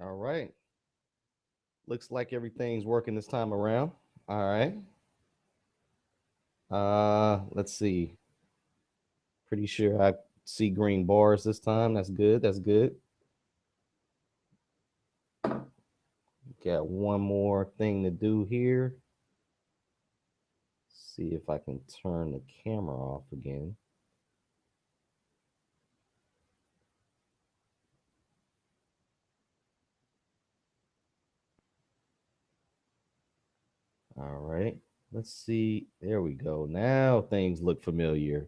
All right. Looks like everything's working this time around. All right. Let's see. Pretty sure I see green bars this time. That's good. That's good. Got one more thing to do here. See if I can turn the camera off again. All right. Let's see. There we go. Now things look familiar.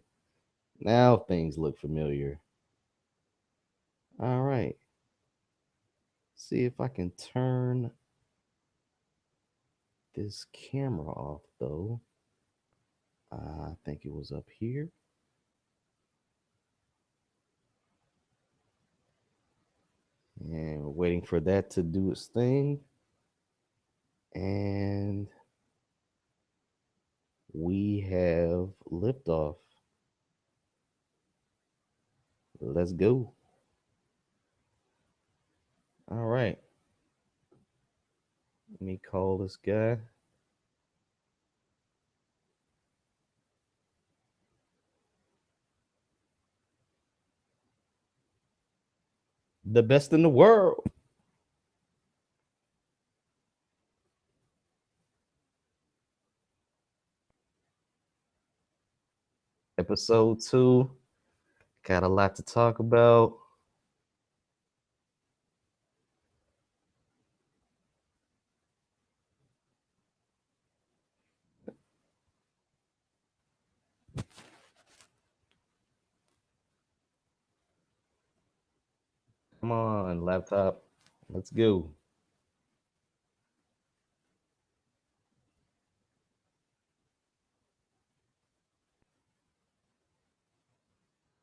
Now things look familiar. All right. See if I can turn this camera off though. I think it was up here. And we're waiting for that to do its thing. And we have liftoff. Let's go. All right. Let me call this guy. The best in the world. Episode 2. Got a lot to talk about. Come on, laptop. Let's go.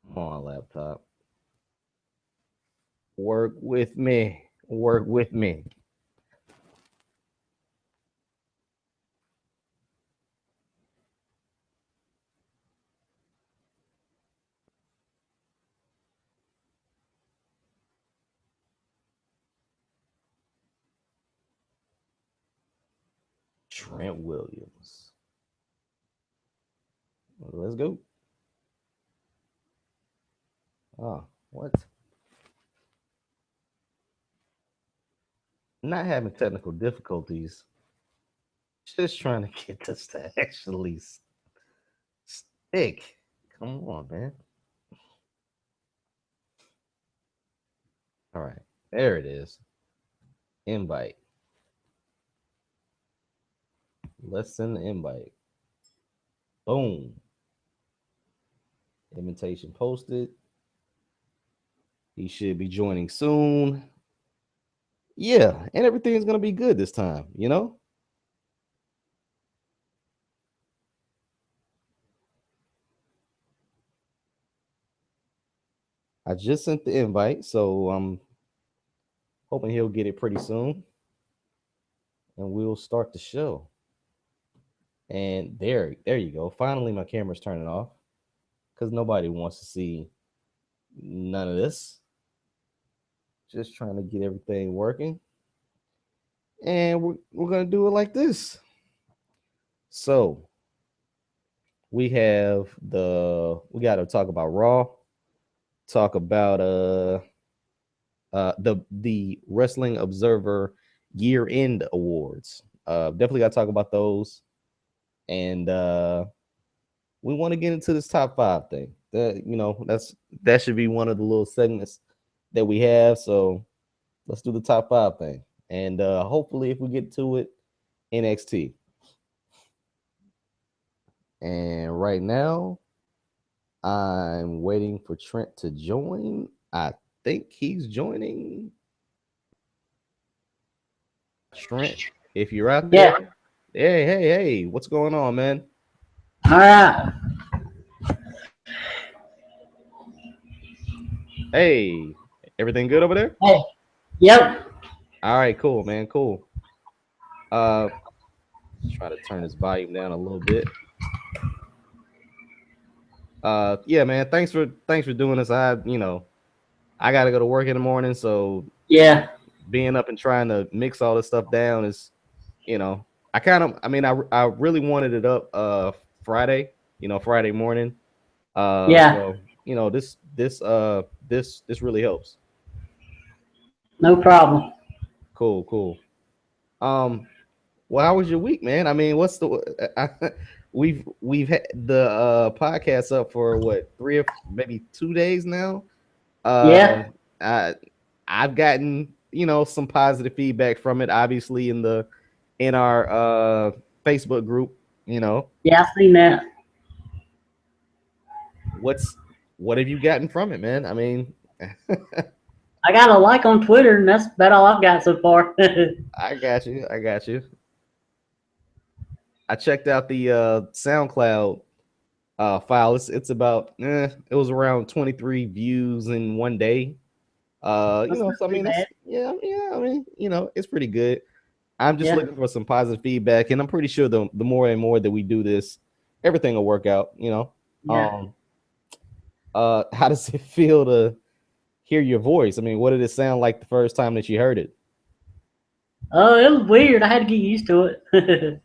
Come on, laptop. Work with me. Work with me. Trent Williams. Let's go. Oh, what? Not having technical difficulties. Just trying to get this to actually stick. Come on, man. All right. There it is. Invite. Let's send the invite. Boom. Invitation posted. He should be joining soon. Yeah, and everything's gonna be good this time, you know? I just sent the invite, so I'm hoping he'll get it pretty soon. And we'll start the show. And there you go. Finally, my camera's turning off because nobody wants to see none of this. Just trying to get everything working. And we're gonna do it like this. So we got to talk about Raw, talk about the Wrestling Observer Year End Awards. Definitely got to talk about those, and we want to get into this top five thing. That should be one of the little segments that we have. So let's do the top five thing, and hopefully, if we get to it, NXT. And right now, I'm waiting for Trent to join. I think he's joining. Trent, if you're out Yeah. there, hey, what's going on, man? All right. Hey, everything good over there? Hey. Yep. All right, cool, man, cool. Uh, try to turn this volume down a little bit. Yeah, man, thanks for doing this. I gotta go to work in the morning, so Yeah. being up and trying to mix all this stuff down is, you know, I really wanted it up Friday, Friday morning. Yeah, So this really helps. no problem. Cool, cool. Um, well, how was your week, man? I mean, what's the we've had the podcast up for what, three or maybe 2 days now. Uh, Yeah, I I've gotten some positive feedback from it, obviously in our Facebook group. You know, yeah, I seen that. what's what have you gotten from it, man? I mean, I got a like on Twitter, and that's about all I've got so far. I got you, I got you. I checked out the SoundCloud file. It's about it was around 23 views in one day. That's not So I too mean bad. that's yeah. I mean, it's pretty good. I'm just Yeah, looking for some positive feedback, and I'm pretty sure the more and more that we do this, everything will work out. yeah. Um, how does it feel to hear your voice? I mean, what did it sound like the first time that you heard it? Oh, it was weird. I had to get used to it.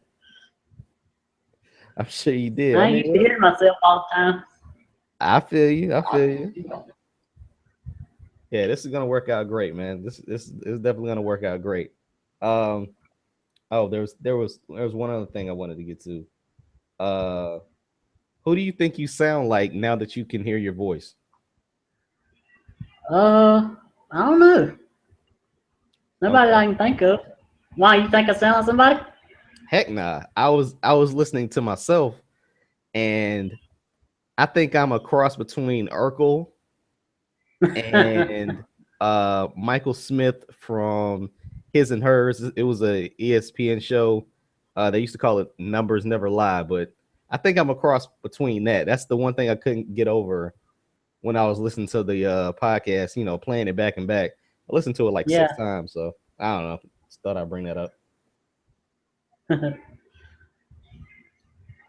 I'm sure you did. I I ain't mean, used to hearing myself all the time. I feel you. I feel you. Yeah, this is gonna work out great, man. This is definitely gonna work out great. Um, oh, there was one other thing I wanted to get to. Uh, who do you think you sound like now that you can hear your voice? I don't know. Nobody Okay. I can think of. Why, you think I sound like somebody? Heck nah. I was listening to myself, and I think I'm a cross between Urkel and Michael Smith from His and Hers. It was a ESPN show. They used to call it Numbers Never Lie, but I think I'm a cross between that. That's the one thing I couldn't get over when I was listening to the podcast, playing it back and back. I listened to it like Yeah. 6 times, so I don't know. Just thought I'd bring that up. All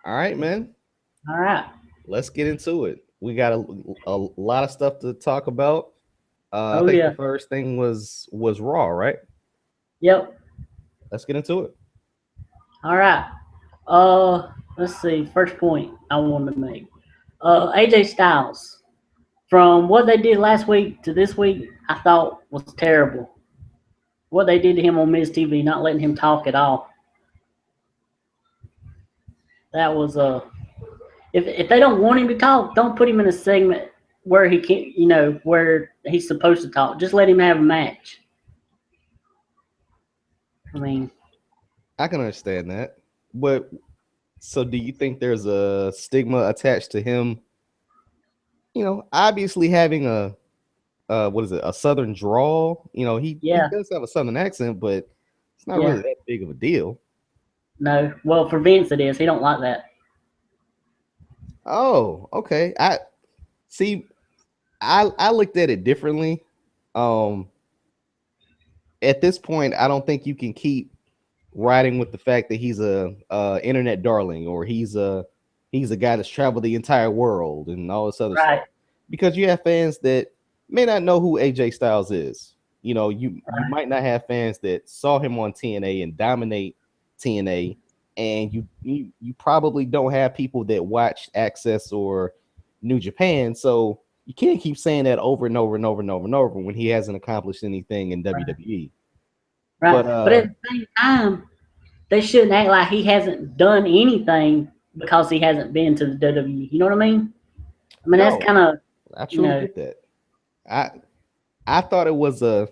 All right, man. right. Let's get into it. We got a lot of stuff to talk about. I Oh think the yeah. first thing was Raw, right? Yep. Let's get into it. All right. Let's see. First point I wanted to make. AJ Styles. From what they did last week to this week, I thought was terrible. What they did to him on Miz TV, not letting him talk at all. That was if they don't want him to talk, don't put him in a segment where he can't, where he's supposed to talk. Just let him have a match. I mean, I can understand that, but so do you think there's a stigma attached to him? Obviously having a what is it, a southern drawl. He yeah, does have a southern accent, but it's not really yeah. that big of a deal. No, well, for Vince it is. He don't like that. Oh, okay. I see. I looked at it differently. Um, at this point, I don't think you can keep riding with the fact that he's a internet darling, or he's a guy that's traveled the entire world and all this other Right, stuff, because you have fans that may not know who AJ Styles is. You right, might not have fans that saw him on TNA and dominate TNA, and you probably don't have people that watch Access or New Japan, so you can't keep saying that over and over and over and over and over when he hasn't accomplished anything in right, WWE. But right. But at the same time, they shouldn't act like he hasn't done anything because he hasn't been to the WWE. You know what I mean? I mean that's no, kind of, I you truly know, get that. I I thought it was a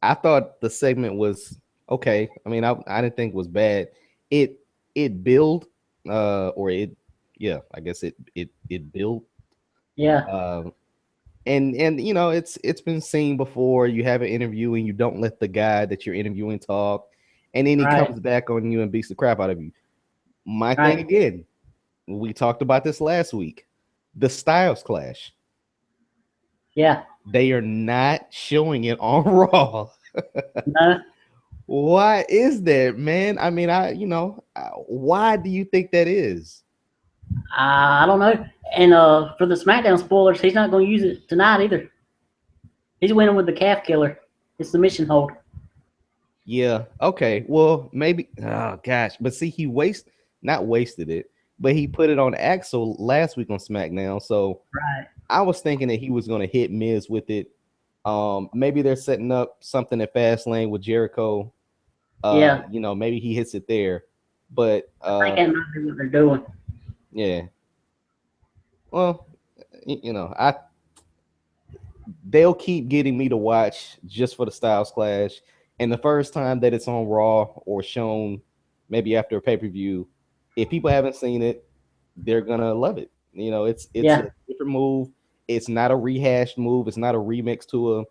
I thought the segment was okay. I mean, I didn't think it was bad. It it built or it yeah, I guess it built yeah, um and it's been seen before. You have an interview and you don't let the guy that you're interviewing talk, and then he right, comes back on you and beats the crap out of you. My thing right, again, we talked about this last week. The styles clash. yeah. They are not showing it on Raw. No, Why is that, man? I mean, why do you think that is? I don't know. And for the SmackDown spoilers, he's not going to use it tonight either. He's winning with the calf killer, his submission hold. Yeah. Okay. Well, maybe. Oh gosh. But see, he not wasted it, but he put it on Axel last week on SmackDown. So Right. I was thinking that he was going to hit Miz with it. Maybe they're setting up something at Fastlane with Jericho. Yeah. Maybe he hits it there. But I think that might be what they're doing. yeah. Well, I they'll keep getting me to watch just for the Styles Clash. And the first time that it's on Raw or shown, maybe after a pay per view, if people haven't seen it, they're gonna love it. It's a Yeah. different move. It's not a rehashed move. It's not a remix to a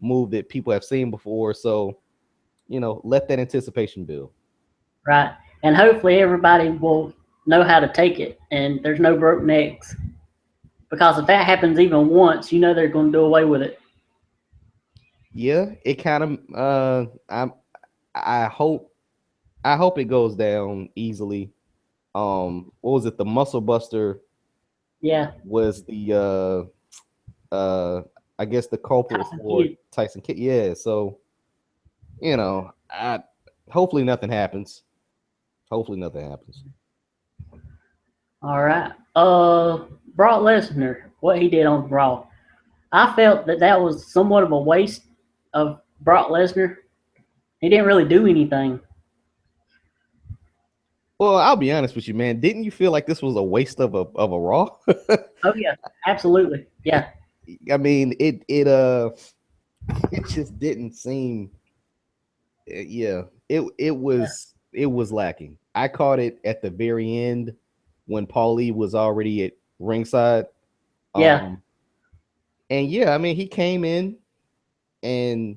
move that people have seen before. So let that anticipation build. Right. And hopefully everybody will know how to take it and there's no broke necks. Because if that happens even once, you know they're going to do away with it. Yeah, it kind of. I hope it goes down easily. What was it? The Muscle Buster Yeah. was the I guess the culprit Tyson for Kidd. Tyson Kidd. Yeah, so I hopefully nothing happens. Hopefully nothing happens. All right. Brock Lesnar, what he did on Raw. I felt that that was somewhat of a waste of Brock Lesnar. He didn't really do anything. Well, I'll be honest with you, man. Didn't you feel like this was a waste of a Raw? Oh yeah, absolutely. Yeah, I mean, it just didn't seem. Yeah, it was lacking. I caught it at the very end when Paulie was already at ringside. yeah, Um, and yeah, I mean, he came in and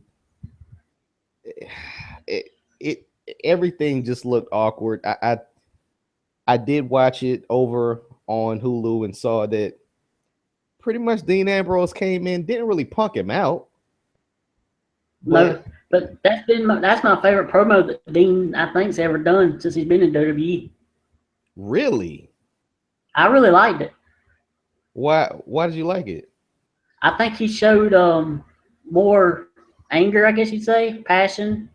it, it everything just looked awkward. I did watch it over on Hulu and saw that pretty much Dean Ambrose came in, didn't really punk him out, but no, but that's my favorite promo that Dean I think's ever done since he's been in WWE. really, I really liked it. why did you like it? I think he showed more anger, I guess you'd say, passion.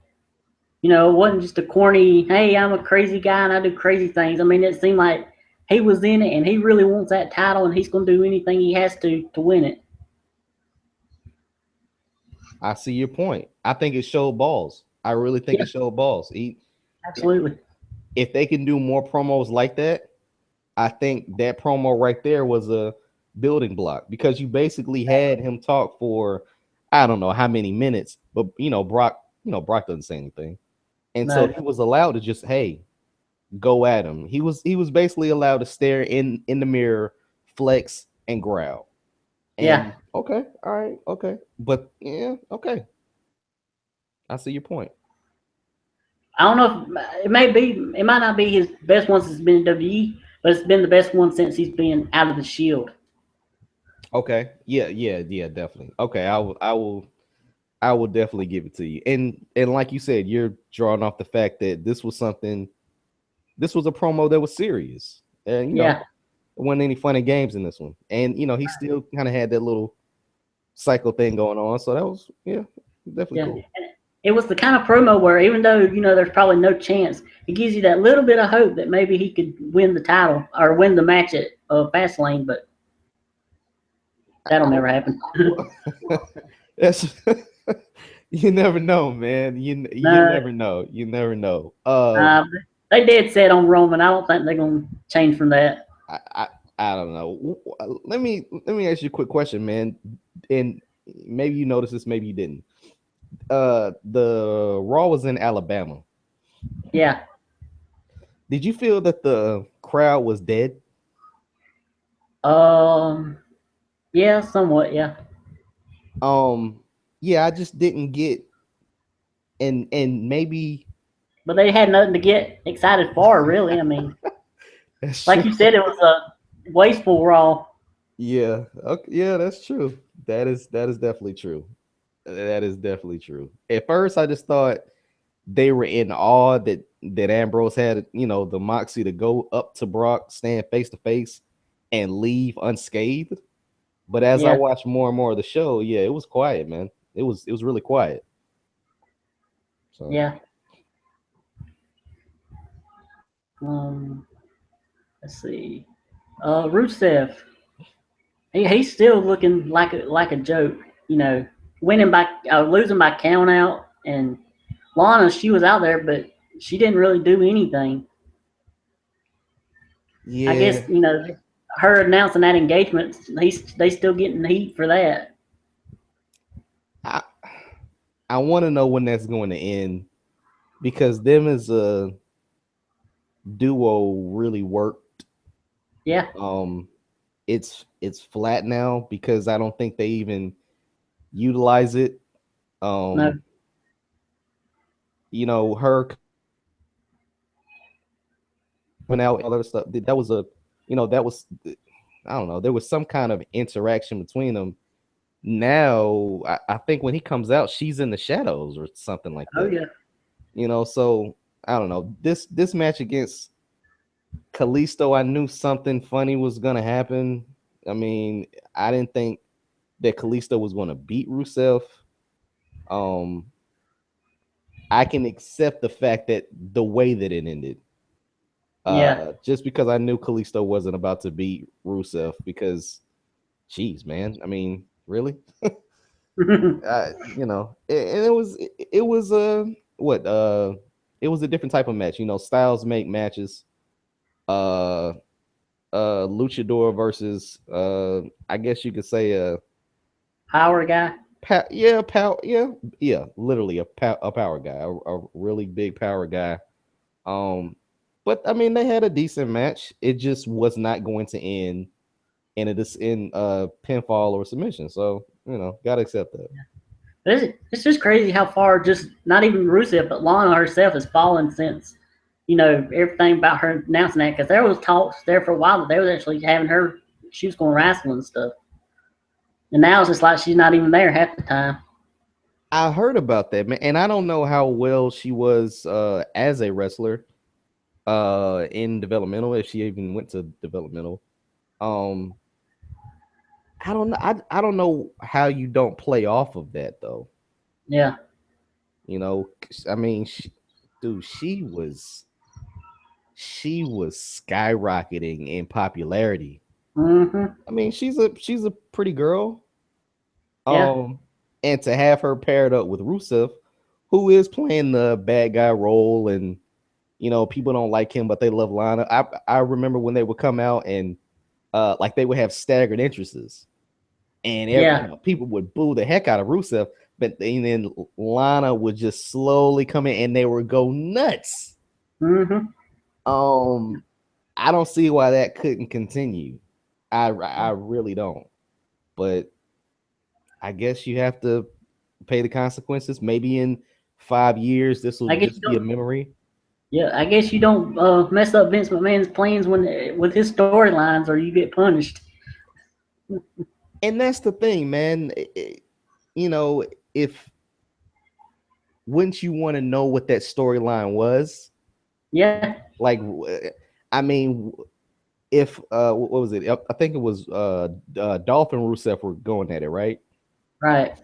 You know, it wasn't just a corny, hey, I'm a crazy guy and I do crazy things. I mean, it seemed like he was in it and he really wants that title and he's going to do anything he has to win it. I see your point. I think it showed balls. I really think Yeah, it showed balls. If absolutely. if they can do more promos like that, I think that promo right there was a building block because you basically had him talk for I don't know how many minutes, but Brock doesn't say anything. And so No. he was allowed to just, hey, go at him. He was basically allowed to stare in the mirror, flex and growl. Yeah. And okay, all right, okay. But yeah, okay. I see your point. I don't know if it might not be his best one since he's been in WWE, but it's been the best one since he's been out of the Shield. Okay. Yeah, yeah, yeah, definitely. Okay, I will definitely give it to you. And like you said, you're drawing off the fact that this was a promo that was serious. And Yeah. there wasn't any funny games in this one. And he still kind of had that little cycle thing going on. So that was definitely Yeah. cool. And it was the kind of promo where even though, there's probably no chance, it gives you that little bit of hope that maybe he could win the title or win the match at Fastlane, but that'll never happen. That's you never know, man. You No, never know. You never know. uh, they did set on Roman. I don't think they're going to change from that. I, I I don't know. Let me ask you a quick question, man. And maybe you noticed this, maybe you didn't. The Raw was in Alabama. Yeah. Did you feel that the crowd was dead? Um, yeah, somewhat, yeah. Um, yeah, I just didn't get and maybe But they had nothing to get excited for, really. I mean, that's like true. you said, it was a wasteful Raw. Yeah, okay, yeah, that's true. That is definitely true. That is definitely true. At first, I just thought they were in awe that Ambrose had, the moxie to go up to Brock, stand face to face, and leave unscathed. But as I Yeah, watched more and more of the show, yeah, it was quiet, man. It was really quiet. So yeah. Um, let's see. Rusev, he's still looking like a joke. You know, winning by losing by count out, and Lana, she was out there, but she didn't really do anything. I guess Yeah, her announcing that engagement, they still getting heat for that. I I want to know when that's going to end because them as a duo really worked. Yeah, Um, it's flat now because I don't think they even utilize it. no, Um, her coming out and all that stuff. That was that was I don't know. There was some kind of interaction between them. Now, I think when he comes out, she's in the shadows or something like oh that. yeah, So I don't know. This match against Kalisto, I knew something funny was gonna happen. I mean, I didn't think that Kalisto was gonna beat Rusev. Um, I can accept the fact that the way that it ended. yeah, Just because I knew Kalisto wasn't about to beat Rusev because, geez, man. I mean, really? And it was what it was a different type of match. Styles make matches. Uh, Luchador versus I guess you could say power guy. yeah, power, yeah, literally a power guy, a really big power guy. Um, but I mean, they had a decent match. It just was not going to end in pinfall or submission. So gotta accept that. It's just crazy how far just not even Rusev but Lana herself has fallen since everything about her announcing that because there was talks there for a while that they was actually having her she was going to wrestle and stuff, and now it's just like she's not even there half the time. I heard about that, man, and I don't know how well she was as a wrestler in developmental, if she even went to developmental. Um, I don't know. I don't know how you don't play off of that though. Yeah. I mean, dude, she was skyrocketing in popularity. Mm-hmm. I mean, she's a pretty girl. Yeah. Um, and to have her paired up with Rusev, who is playing the bad guy role, and people don't like him, but they love Lana. I remember when they would come out and like they would have staggered entrances, and Yeah. people would boo the heck out of Rusev, but then Lana would just slowly come in and they would go nuts. Mm-hmm. Um, I don't see why that couldn't continue. I really don't. But I guess you have to pay the consequences. Maybe in 5 years, this will I guess you just be a don't. memory. Yeah, I guess you don't mess up Vince McMahon's plans when with his storylines, or you get punished. And that's the thing, man. You know, if wouldn't you want to know what that storyline was? Yeah. Like, I mean, if what was it? I think it was Dolph and Rusev were going at it, right? Right.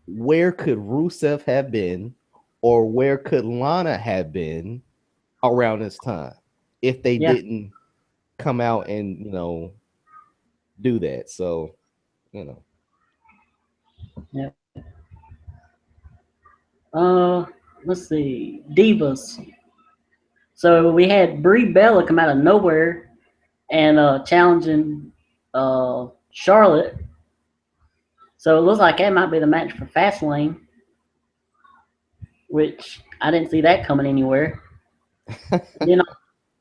Where could Rusev have been, or where could Lana have been around this time if they Yeah. didn't come out and do that? So you know, Yeah. Uh, let's see. Divas. So we had Brie Bella come out of nowhere and challenging Charlotte. So it looks like that might be the match for Fastlane, which I didn't see that coming anywhere. Then,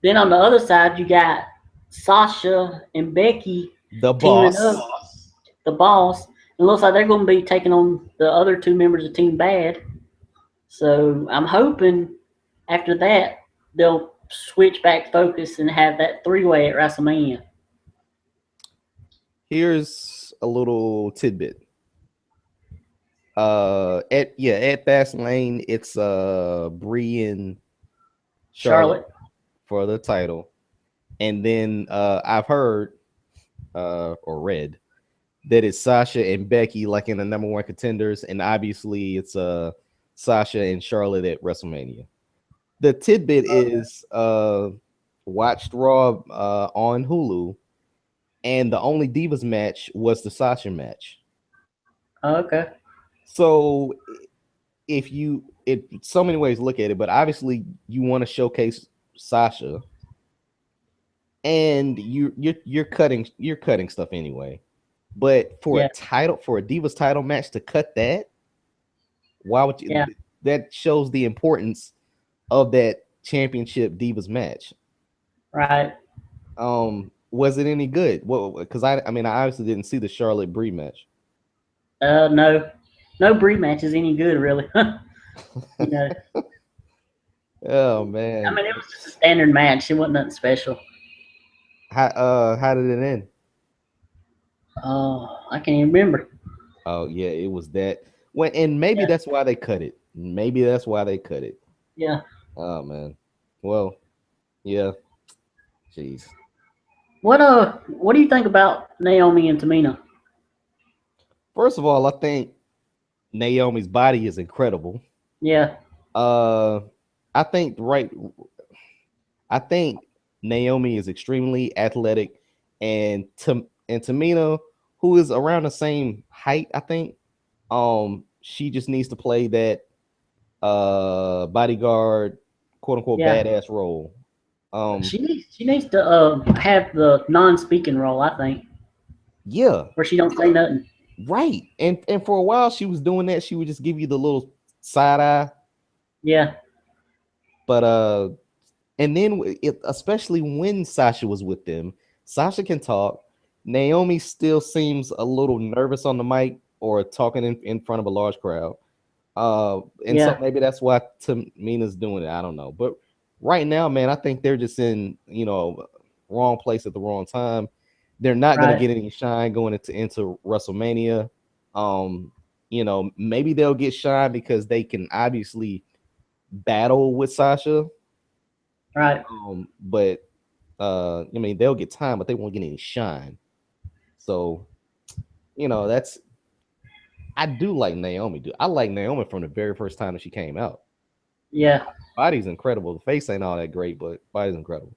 then on the other side, you got Sasha and Becky the teaming up, boss. the boss. It looks like they're going to be taking on the other two members of Team Bad. So I'm hoping after that they'll switch back focus and have that three-way at WrestleMania. Here's a little tidbit. At Fastlane, it's Brie and Charlotte Charlotte. for the title, and then I've heard or read that it's Sasha and Becky like in the number one contenders, and obviously it's Sasha and Charlotte at WrestleMania. the tidbit is watched Raw on Hulu, and the only Divas match was the Sasha match. Okay. So if you it so many ways to look at it, but obviously you want to showcase Sasha, and you're cutting stuff anyway. But for a Yeah. title, for a Divas title match, to cut that, why would you? Yeah. That shows the importance of that championship Divas match. Right. Was it any good? Well, because I mean, I obviously didn't see the Charlotte Brie match. No. No Brie match is any good, really. you know, Oh I man, mean, it was just a standard match. It wasn't nothing special. how did it end? I can't even remember. Oh yeah, it was that. Well, and maybe Yeah. that's why they cut it. Maybe that's why they cut it. Yeah. Oh man. Well, yeah. Jeez. What do you think about Naomi and Tamina? First of all, I think Naomi's body is incredible. Yeah. Uh, I think right. I think Naomi is extremely athletic, and Tamina, who is around the same height, I think. She just needs to play that bodyguard, quote unquote, Yeah. badass role. Um, She needs to have the non-speaking role. I think yeah, where she don't say nothing. right. And for a while she was doing that. She would just give you the little side eye, Yeah. but and then especially when Sasha was with them, Sasha can talk. Naomi still seems a little nervous on the mic or talking in front of a large crowd. And so Yeah. maybe that's why Tamina's doing it. I don't know. But right now, man, I think they're just in, wrong place at the wrong time. They're not gonna Right. get any shine going into WrestleMania. Maybe they'll get shine because they can obviously battle with Sasha. Right. But I mean they'll get time, but they won't get any shine. So, that's I do like Naomi, dude. I like Naomi from the very first time that she came out. Yeah. Body's incredible. The face ain't all that great, but body's incredible.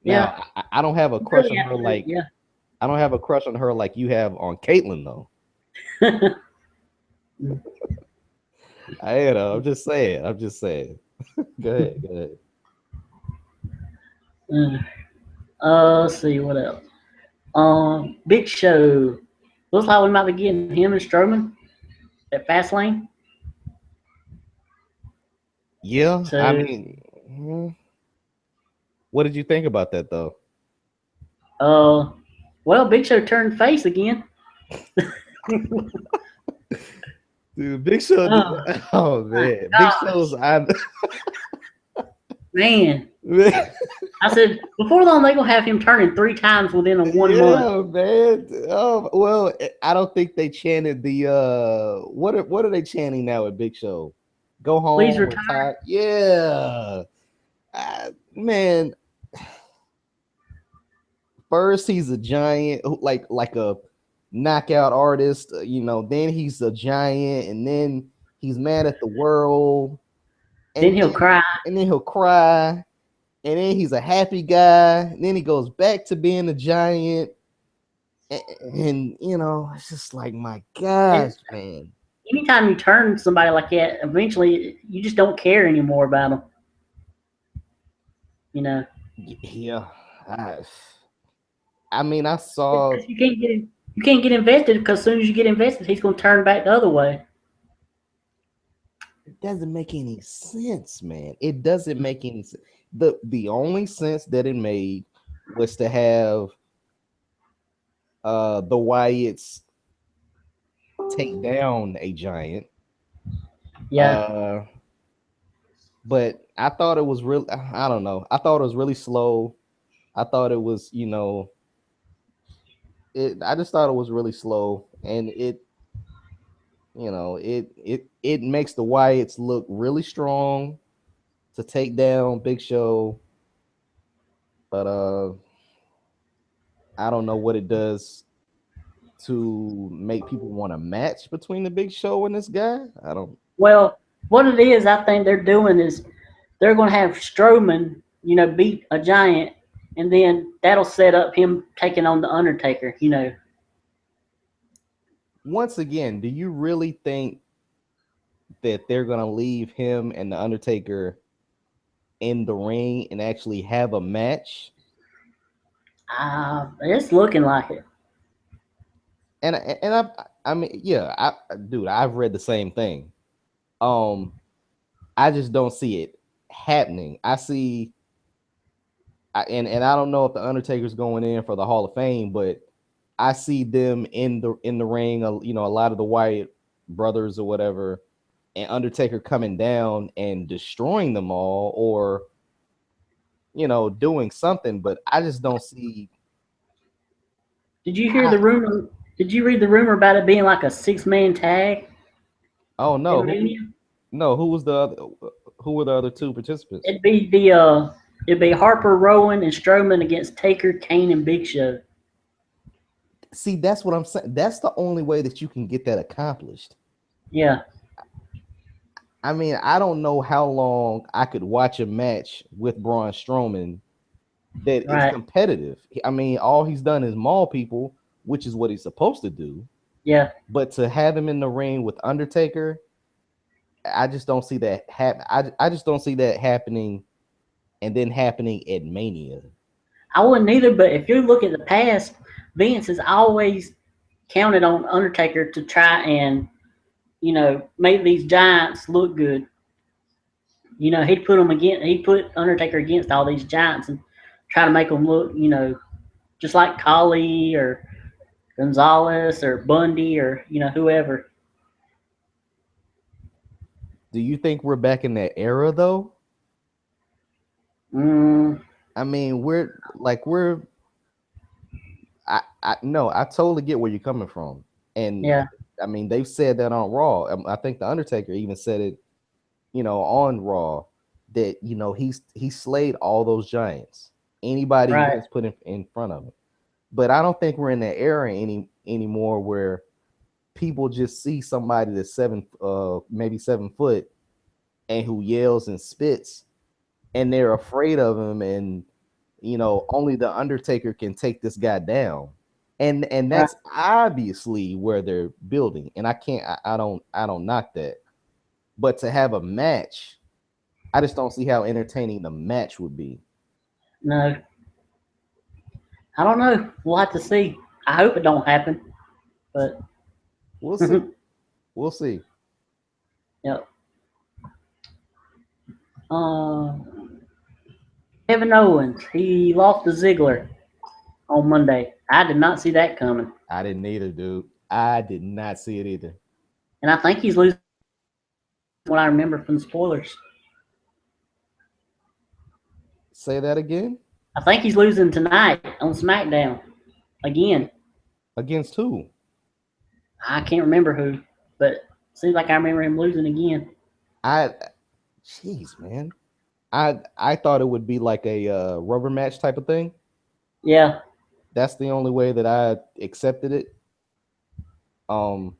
Now, Yeah. I don't have a crush Really on her athletic. like I don't have a crush on her like you have on Caitlyn though. Yeah. I'm just saying. I'm just saying. Go ahead. Go ahead. Mm. Let's see what else. Big Show. Looks like we might be getting him and Strowman at Fastlane. Yeah, I So, mean, what did you think about that though? uh, well, Big Show turned face again. Dude, Big Show. Oh Oh my man, Big Show's. gosh, I man! I said before long they gonna have him turning 3 times within a 1 month. Yeah, man. Oh well, I don't think they chanted the what are they chanting now at Big Show? Go Please home, retire. retire. Yeah. Man, first he's a giant, like a knockout artist, then he's a giant, and then he's mad at the world, Then and he'll then cry. and then he'll cry, and then he's a happy guy, and then he goes back to being a giant. And it's just like, my gosh, And man. anytime you turn somebody like that, eventually you just don't care anymore about them. You know, Yeah, I, I mean, I saw because you can't get invested because as soon as you get invested, he's gonna turn back the other way. it doesn't make any sense, man. It doesn't make any sense. The only sense that it made was to have the Wyatts take down a giant. Yeah, Uh, but I thought it was real. I don't know. I thought it was really slow. I thought it was, I just thought it was really slow, and it makes the Wyatts look really strong to take down Big Show, but I don't know what it does to make people want a match between the Big Show and this guy. I don't. well, what it is, I think they're doing is they're going to have Strowman, beat a giant, and then that'll set up him taking on the Undertaker. Once again, do you really think that they're gonna leave him and the Undertaker in the ring and actually have a match? It's looking like it. I mean, yeah, dude, I've read the same thing. Um, I just don't see it happening. And I don't know if the Undertaker's going in for the Hall of Fame, but I see them in the ring. A lot of the Wyatt brothers or whatever, and Undertaker coming down and destroying them all, or doing something. But I just don't see. Did you hear I the rumor? Did you read the rumor about it being like a 6-man tag Oh in no, Mania? who was the other? Who were the other two participants? It'd be Harper, Rowan, and Strowman against Taker, Kane, and Big Show. See, that's what I'm saying. That's the only way that you can get that accomplished. Yeah, I mean, I don't know how long I could watch a match with Braun Strowman that is right. competitive. I mean, all he's done is maul people, which is what he's supposed to do. Yeah, But to have him in the ring with Undertaker, I just don't see that happen. I just don't see that happening and then happening at Mania. I wouldn't either. But if you look at the past, Vince has always counted on Undertaker to try and make these giants look good. He'd put Undertaker against all these giants and try to make them look, just like Khali or Gonzalez or Bundy or whoever. Do you think we're back in that era though? Mm, I mean, I no, I totally get where you're coming from. And yeah, I mean, they've said that on Raw. I think the Undertaker even said it, on Raw, that he slayed all those giants. Anybody right. Vince put in front of him. But I don't think we're in that era anymore where people just see somebody that's maybe 7 foot and who yells and spits and they're afraid of him, and only the Undertaker can take this guy down. And Right. that's obviously where they're building. And I can't I don't knock that. But to have a match, I just don't see how entertaining the match would be. No, I don't know. We'll have to see. I hope it don't happen, but We'll see. We'll see. yep. Uh, Kevin Owens, he lost to Ziggler on Monday. I did not see that coming, I didn't either, dude. I did not see it either. and I think he's losing what I remember from the spoilers. Say that again. I think he's losing tonight on SmackDown again. Against who? I can't remember who, but seems like I remember him losing again. I Jeez, man. I thought it would be like a rubber match type of thing. Yeah, That's the only way that I accepted it. Um,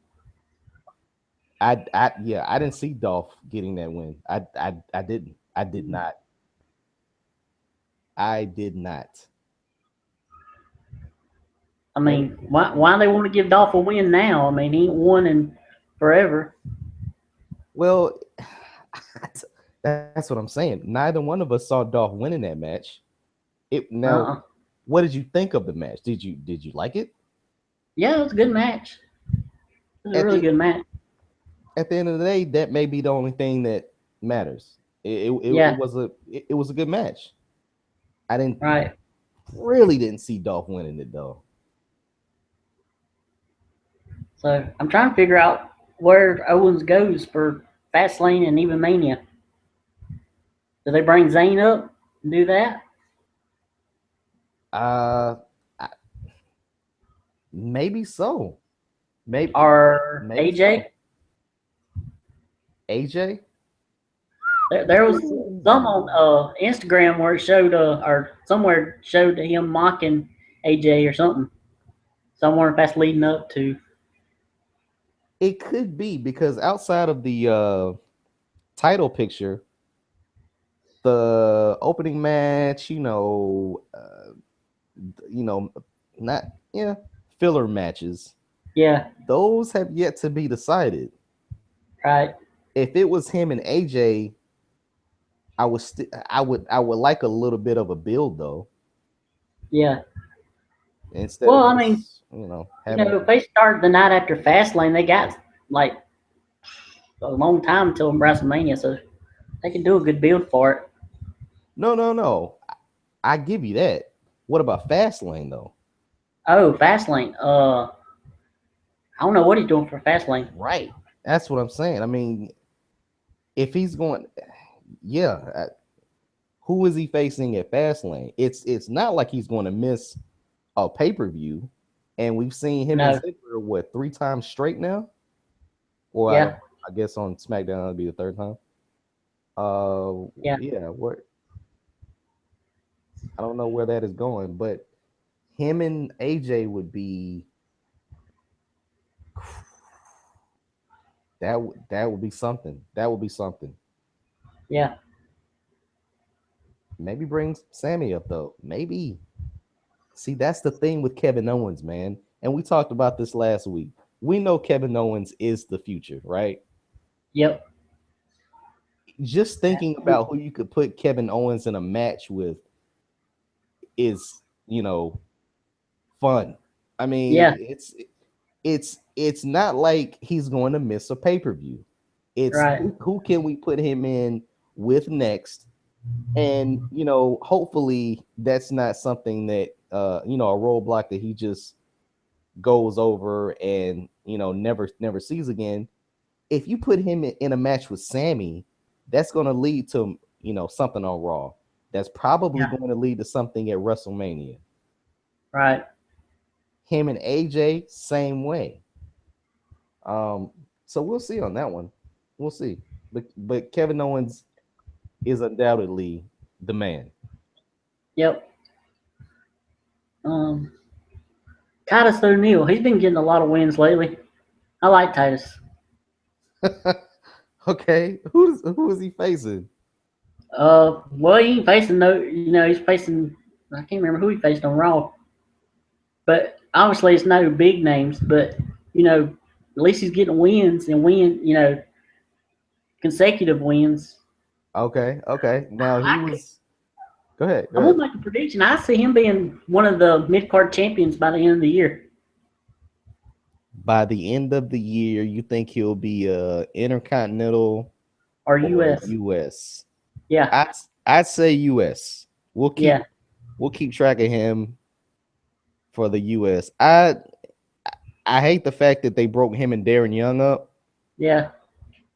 yeah, I didn't see Dolph getting that win. I didn't. I did not. I did not. I And mean, why they want to give Dolph a win now? I mean, he ain't won in forever. well, that's what I'm saying. Neither one of us saw Dolph winning that match. It now, Uh-uh. what did you think of the match? Did you like it? Yeah, it was a good match. It was a At really the good match. at the end of the day, that may be the only thing that matters. It Yeah, was a good match. I didn't right. really didn't see Dolph winning it though. So I'm trying to figure out where Owens goes for Fastlane and even Mania. Do they bring Zayn up and do that, Uh, I- maybe so. Maybe or maybe so. AJ? AJ. There was some Ooh. on Instagram where it showed or somewhere showed him mocking AJ or something. Somewhere if that's leading up to. It could be because outside of title picture, the opening match, you know, not yeah, filler matches. Yeah, Those have yet to be decided. right. If it was him and AJ, I would like a little bit of a build though, Yeah. instead Well, of I mean, just having if them. they start the night after Fastlane, they got like a long time until WrestleMania, so they can do a good build for it. No, no, no. I give you that. What about Fastlane though? Oh, Fastlane. I don't know what he's doing for Fastlane. Right. That's what I'm saying. I mean, if he's going, yeah, who is he facing at Fastlane? It's not like he's going to miss a pay per view, and we've seen him and No. Ziggler what 3 times straight now, or Yeah. I guess on SmackDown it'll be the third time. Yeah. Yeah, what I don't know where that is going, but him and AJ would be that would be something. That would be something. Yeah. Maybe bring Sammy up though. Maybe. See, that's the thing with Kevin Owens, man. And we talked about this last week. We know Kevin Owens is the future, right? Yep. Just thinking about who you could put Kevin Owens in a match with is, fun. I mean, Yeah. it's not like he's going to miss a pay-per-view. It's Right. who can we put him in with next? And hopefully that's not something that a roadblock that he just goes over and never sees again. If you put him in a match with Sammy, that's going to lead to something on Raw. That's probably Yeah. going to lead to something at WrestleMania. Right. Him and AJ, same way. Um, so we'll see on that one. We'll see. But Kevin Owens is undoubtedly the man. Yep. Um, Titus O'Neil. He's been getting a lot of wins lately. I like Titus. Okay, who is he facing? Well, he ain't facing no. He's facing. I can't remember who he faced on Raw, but obviously it's no big names. But at least he's getting wins and consecutive wins. Okay, okay. Now he I, was. Go ahead, go I'm gonna ahead. make a prediction. I see him being one of the mid card champions by the end of the year By the end of the year, you think he'll be intercontinental or or US. US? Yeah, I'd say US. We'll yeah, keep track of him for the US. I hate the fact that they broke him and Darren Young up. yeah,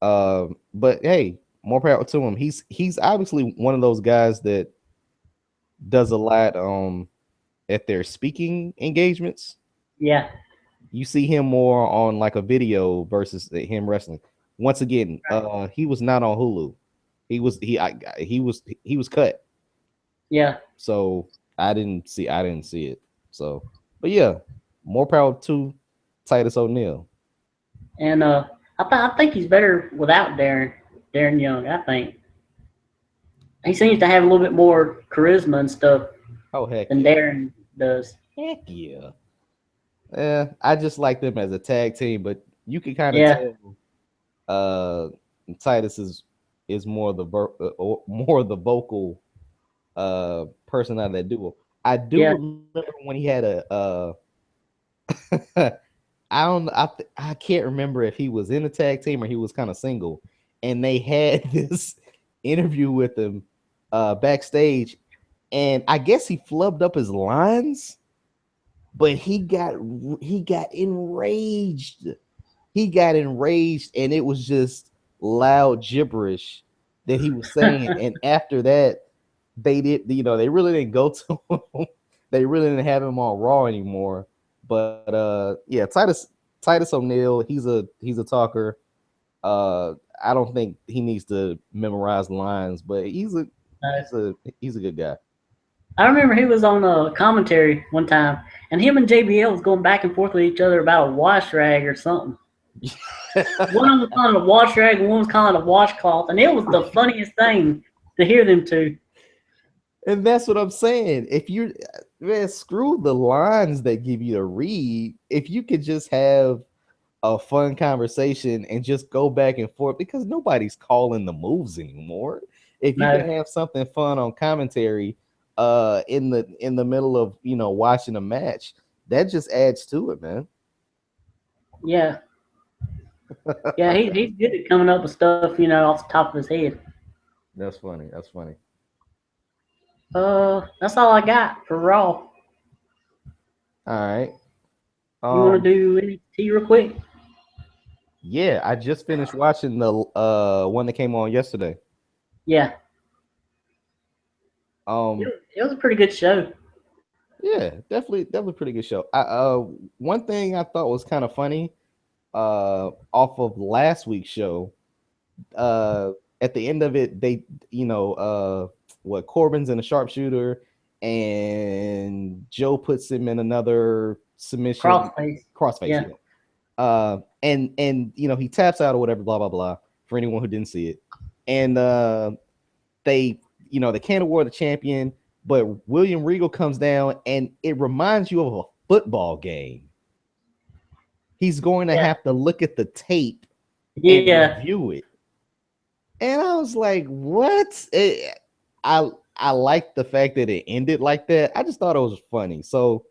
But hey, more power to him. He's obviously one of those guys that does a lot at their speaking engagements. yeah. You see him more on like a video versus him wrestling. Once again, he was not on Hulu. He was cut. Yeah, So I didn't see it. So, but yeah, more power to Titus O'Neil. and I think he's better without Darren Young. I think he seems to have a little bit more charisma and stuff Oh heck than yeah, Darren does. heck yeah. Yeah, I just like them as a tag team, but you can kind of Yeah, tell uh Titus is more more the vocal person out of that duo. I do yeah, remember when he had I can't remember if he was in a tag team or he was kind of single, and they had this interview with him backstage, and I guess he flubbed up his lines, but he got enraged. He got enraged, and it was just loud gibberish that he was saying. And after that, they really didn't go to him. They really didn't have him on Raw anymore. But yeah, Titus O'Neil, he's a talker. I don't think he needs to memorize lines, but uh, he's a good guy. I remember he was on a commentary one time, and him and JBL was going back and forth with each other about a wash rag or something. One of them was calling it a wash rag, and one was calling it a washcloth, and it was the funniest thing to hear them two. And that's what I'm saying. If you, man, screw the lines that give you to read. If you could just have a fun conversation and just go back and forth, because nobody's calling the moves anymore. If you can No, have something fun on commentary in the middle of, watching a match, that just adds to it, man. yeah, yeah, he's good at coming up with stuff, off the top of his head. That's funny. That's funny. That's all I got for Raw. All right. You want Um to do NXT real quick? yeah, I just finished watching the one that came on yesterday. Yeah, Um it was a pretty good show. yeah, definitely pretty good show. One thing I thought was kind of funny off of last week's show, uh at the end of it, they, what, Corbin's in a sharpshooter, and Joe puts him in another submission, Crossface. crossface, Yeah, yeah. And he taps out or whatever, blah blah blah, for anyone who didn't see it. And they, they can't award the champion, but William Regal comes down, and it reminds you of a football game. He's going to yeah, have to look at the tape and yeah, review it. And I was like, what? I like the fact that it ended like that. I just thought it was funny. So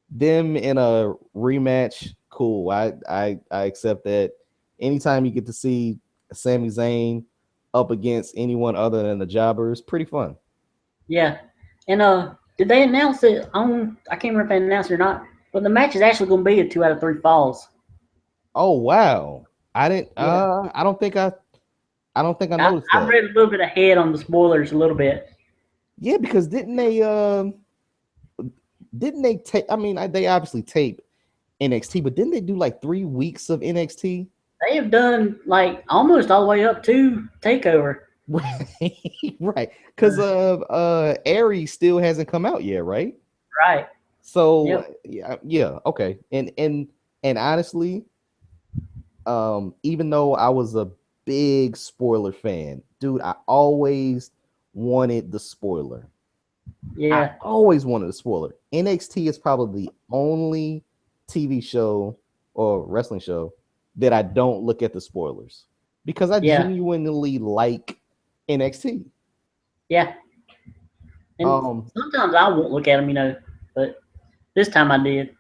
them in a rematch, cool. I accept that. Anytime you get to see Sami Zayn up against anyone other than the Jobbers, pretty fun. yeah. And did they announce it on? I can't remember if they announced it or not. But the match is actually going to be a 2 out of 3 falls. Oh wow. I didn't Yeah, I don't think I noticed I that. read a little bit ahead on the spoilers a little bit. Yeah, because didn't they tape, I mean, they obviously tape NXT, but didn't they do like 3 weeks of NXT? They have done like almost all the way up to Takeover. Right, right. Because Aries still hasn't come out yet, right? Right. So Yep. yeah, okay. And honestly, even though I was a big spoiler fan, dude, I always wanted the spoiler. I Yeah. always wanted a spoiler. NXT is probably the only TV show or wrestling show that I don't look at the spoilers, because I Yeah. genuinely like NXT. Yeah. And Um, sometimes I won't look at them, but this time I did.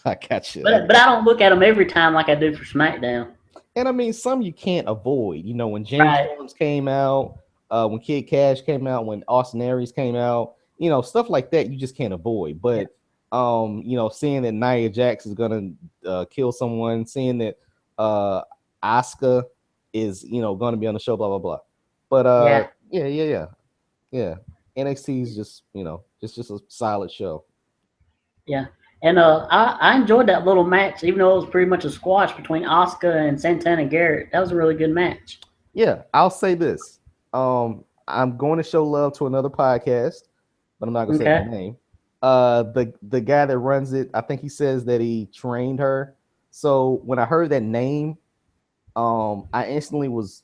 I got you. I But got I you. don't look at them every time like I do for SmackDown. And I mean, some you can't avoid. When James Right. Storms came out, when Kid Cash came out, when Austin Aries came out, stuff like that you just can't avoid. Yeah. But seeing that Nia Jax is gonna kill someone, seeing that Asuka is gonna be on the show, blah blah blah. But Yeah. yeah. NXT is just just a solid show. Yeah. And I enjoyed that little match, even though it was pretty much a squash between Oscar and Santana Garrett. That was a really good match. Yeah, I'll say this. I'm going to show love to another podcast, but I'm not gonna say the Okay. name. The guy that runs it, I think he says that he trained her. So when I heard that name, I instantly was,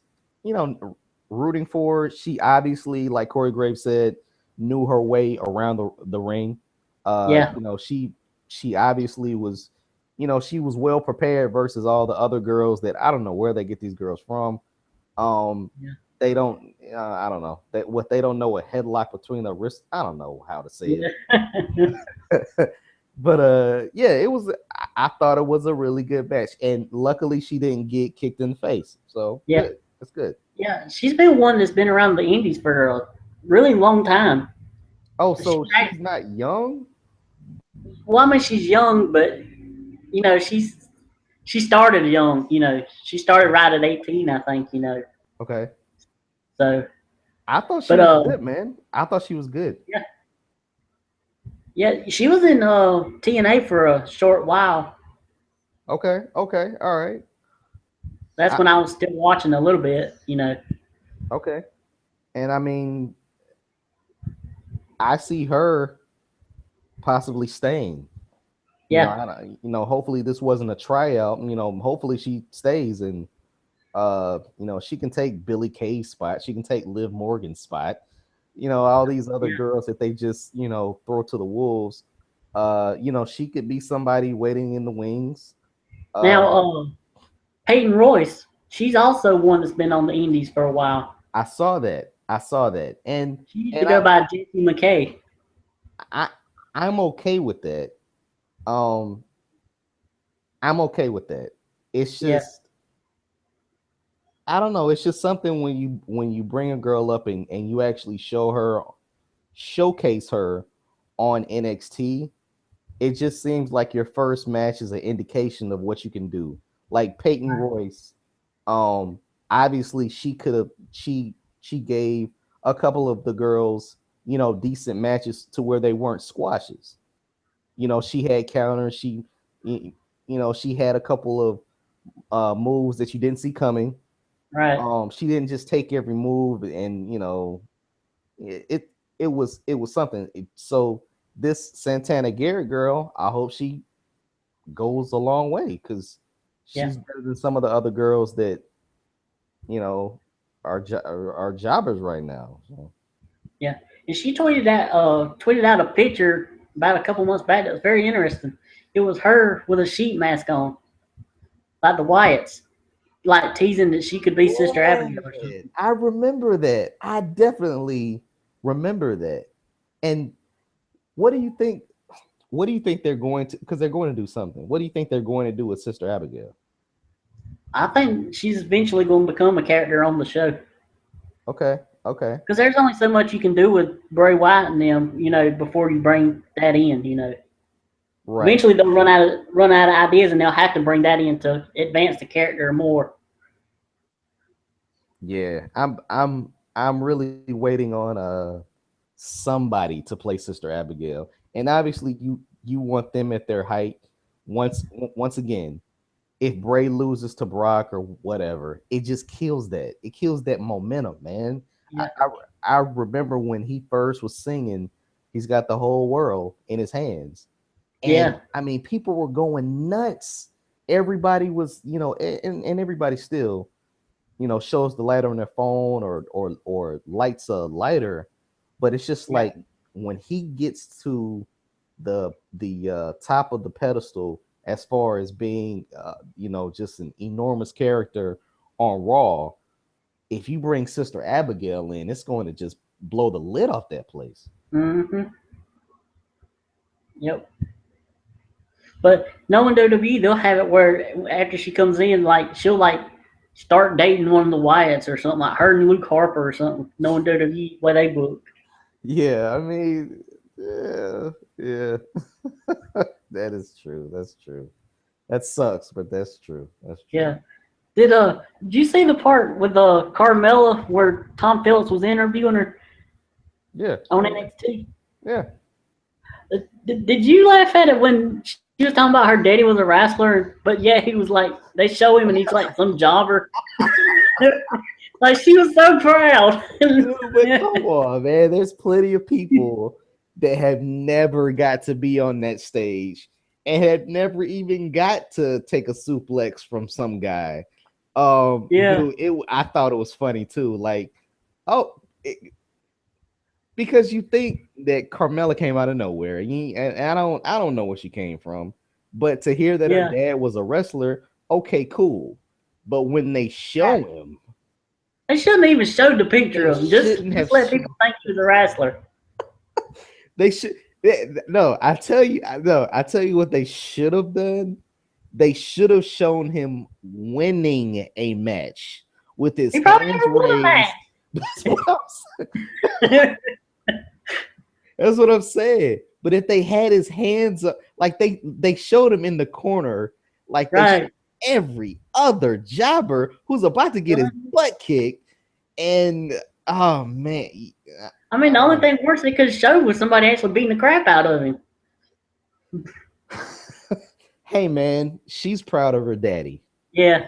rooting for her. She obviously, like Corey Graves said, knew her way around the ring. Yeah. She obviously was, she was well prepared versus all the other girls that I don't know where they get these girls from. Um, Yeah. they don't. I don't know that what they don't know a headlock between the wrists. I don't know how to say Yeah. it, but yeah, it was. I thought it was a really good match, and luckily she didn't get kicked in the face. So Yeah. good. That's good. Yeah. She's been one that's been around the Indies for a really long time. Oh, She, so she's not young. well, I mean, she's young, but she started young. She started right at 18, I think. Okay, So, I thought she but was good, man. I thought she was good. yeah, yeah, she was in TNA for a short while. Okay, okay, all right. That's I, when I was still watching a little bit. okay, and I mean, I see her possibly staying. Yeah. Hopefully this wasn't a tryout. Hopefully she stays and she can take Billy Kay's spot. She can take Liv Morgan's spot. All these other Yeah. girls that they just throw to the wolves. She could be somebody waiting in the wings. Now, Uh, Peyton Royce, she's also one that's been on the Indies for a while. I saw that. I saw that, and She used to and go by Jessie McKay. I I'm okay with that. Um, I'm okay with that. It's Yeah. just I don't know. It's just something when you bring a girl up and you actually showcase her on NXT. It just seems like your first match is an indication of what you can do. Like Peyton Royce, um, obviously she gave a couple of the girls decent matches to where they weren't squashes. She had counters. She had a couple of moves that you didn't see coming. Right. She didn't just take every move, and it it, it was something. So this Santana Garrett girl, I hope she goes a long way because Yeah. she's better than some of the other girls that you know are jobbers right now. So, Yeah. And she tweeted out a picture about a couple months back that was very interesting. It was her with a sheep mask on, like the Wyatts, like teasing that she could be Sister Abigail or yeah, something. I remember that. I definitely remember that. And what do you think? What do you think they're going to? Because they're going to do something. What do you think they're going to do with Sister Abigail? I think she's eventually going to become a character on the show Okay, okay, because there's only so much you can do with Bray Wyatt and them, before you bring that in. right. Eventually they'll run out of ideas and they'll have to bring that in to advance the character more. Yeah, I'm really waiting on somebody to play Sister Abigail, and obviously you want them at their height. Once again, if Bray loses to Brock or whatever, it just kills that. It kills that momentum, man. I, Yeah. I I remember when he first was singing, he's got the whole world in his hands, and Yeah. I mean, people were going nuts. Everybody was, and everybody still shows the light on their phone or lights a lighter, but it's just Yeah. like when he gets to the top of the pedestal as far as being just an enormous character on Raw. If you bring Sister Abigail in, it's going to just blow the lid off that place. Mm-hmm. Yep. But knowing WWE, they'll have it where after she comes in, like she'll like start dating one of the Wyatts or something, like her and Luke Harper or something. Knowing WWE where they book. Yeah, I mean, yeah, yeah. That is true. That's true. That sucks, but that's true. That's true. Yeah. Did you see the part with Carmella where Tom Phillips was interviewing her Yeah, on NXT? yeah. Did you laugh at it when she was talking about her daddy was a wrestler, but yeah, he was like they show him and he's like some jobber. Like she was so proud. Dude, but come on, man. There's plenty of people that have never got to be on that stage and had never even got to take a suplex from some guy. Yeah, Dude, I thought it was funny too. Like, oh, because you think that Carmella came out of nowhere. And I don't know where she came from, but to hear that her yeah. dad was a wrestler, okay, cool. But when they show him, They shouldn't even showed the picture they of him. Just shouldn't have. just let people think he was a wrestler. They should. No, I tell you. No, I tell you what they should have done. They should have shown him winning a match with his He probably hands never won raised. That's what I'm saying. But if they had his hands up, like they showed him in the corner, like a they match. showed every other jobber who's about to get his Right. butt kicked, and oh man, I mean, the only thing worse they could show was somebody actually beating the crap out of him. hey man, she's proud of her daddy. Yeah,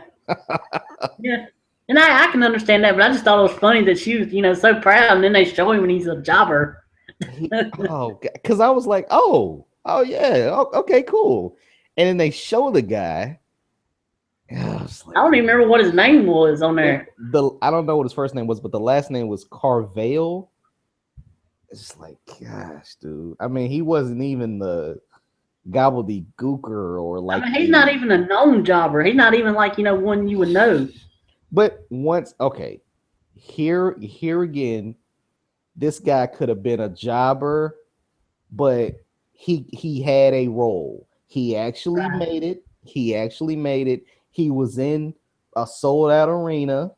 yeah. And I can understand that, but I just thought it was funny that she was, so proud, and then they show him when he's a jobber. Oh, because I was like, oh, Oh yeah, okay, cool. And then they show the guy. Yeah, I was I like, don't even remember what his name was on it, there. the I don't know what his first name was, but the last name was Carvale. It's just like, gosh, dude. I mean, he wasn't even the gobbledygooker or I like mean, he's not the. even a known jobber. He's not even like one you would know. But once, okay, here again, this guy could have been a jobber, but he had a role. He actually Right. made it. He actually made it. He was in a sold out arena.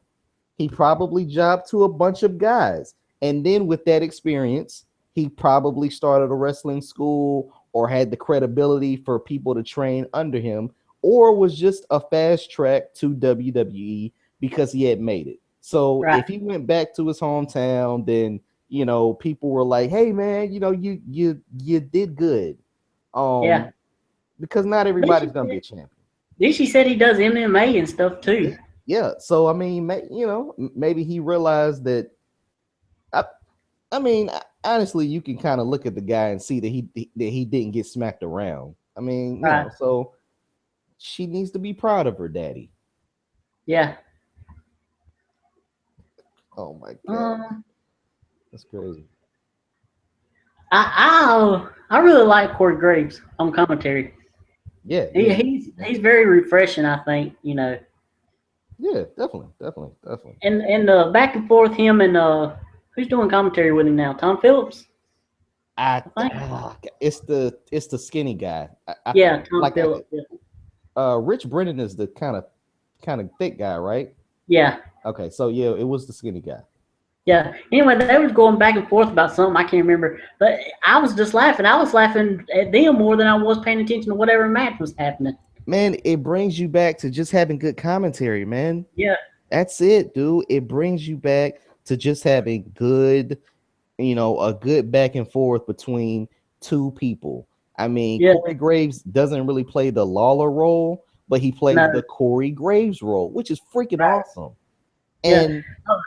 He probably jobbed to a bunch of guys. And then with that experience, he probably started a wrestling school or had the credibility for people to train under him, or was just a fast track to WWE because he had made it. So Right. if he went back to his hometown, then people were like, "Hey man, you did good." Yeah. Um, because not Then everybody's she gonna be said, a champion. then she said he does MMA and stuff too. Yeah. So I mean, maybe he realized that. I, I mean, honestly, you can kind of look at the guy and see that he didn't get smacked around. I mean, Right. so she needs to be proud of her daddy. Yeah. Oh my god, Um. that's crazy. I really like Corey Graves on commentary. Yeah, He, yeah, he's very refreshing. I think yeah. Definitely, definitely, definitely. and back and forth him and who's doing commentary with him now? Tom Phillips, I think. it's the skinny guy. I Yeah, Tom like I Phillips. Yeah. Rich Brennan is the kind of thick guy, right? Yeah. Okay, so yeah, it was the skinny guy. Yeah. Anyway, they was going back and forth about something I can't remember, but I was just laughing. I was laughing at them more than I was paying attention to whatever match was happening. Man, it brings you back to just having good commentary, man. Yeah. That's it, dude. It brings you back to just having good, a good back and forth between two people. I mean, Yeah. Corey Graves doesn't really play the Lawler role, but he plays No. the Corey Graves role, which is freaking Right. awesome. Yeah. And Oh,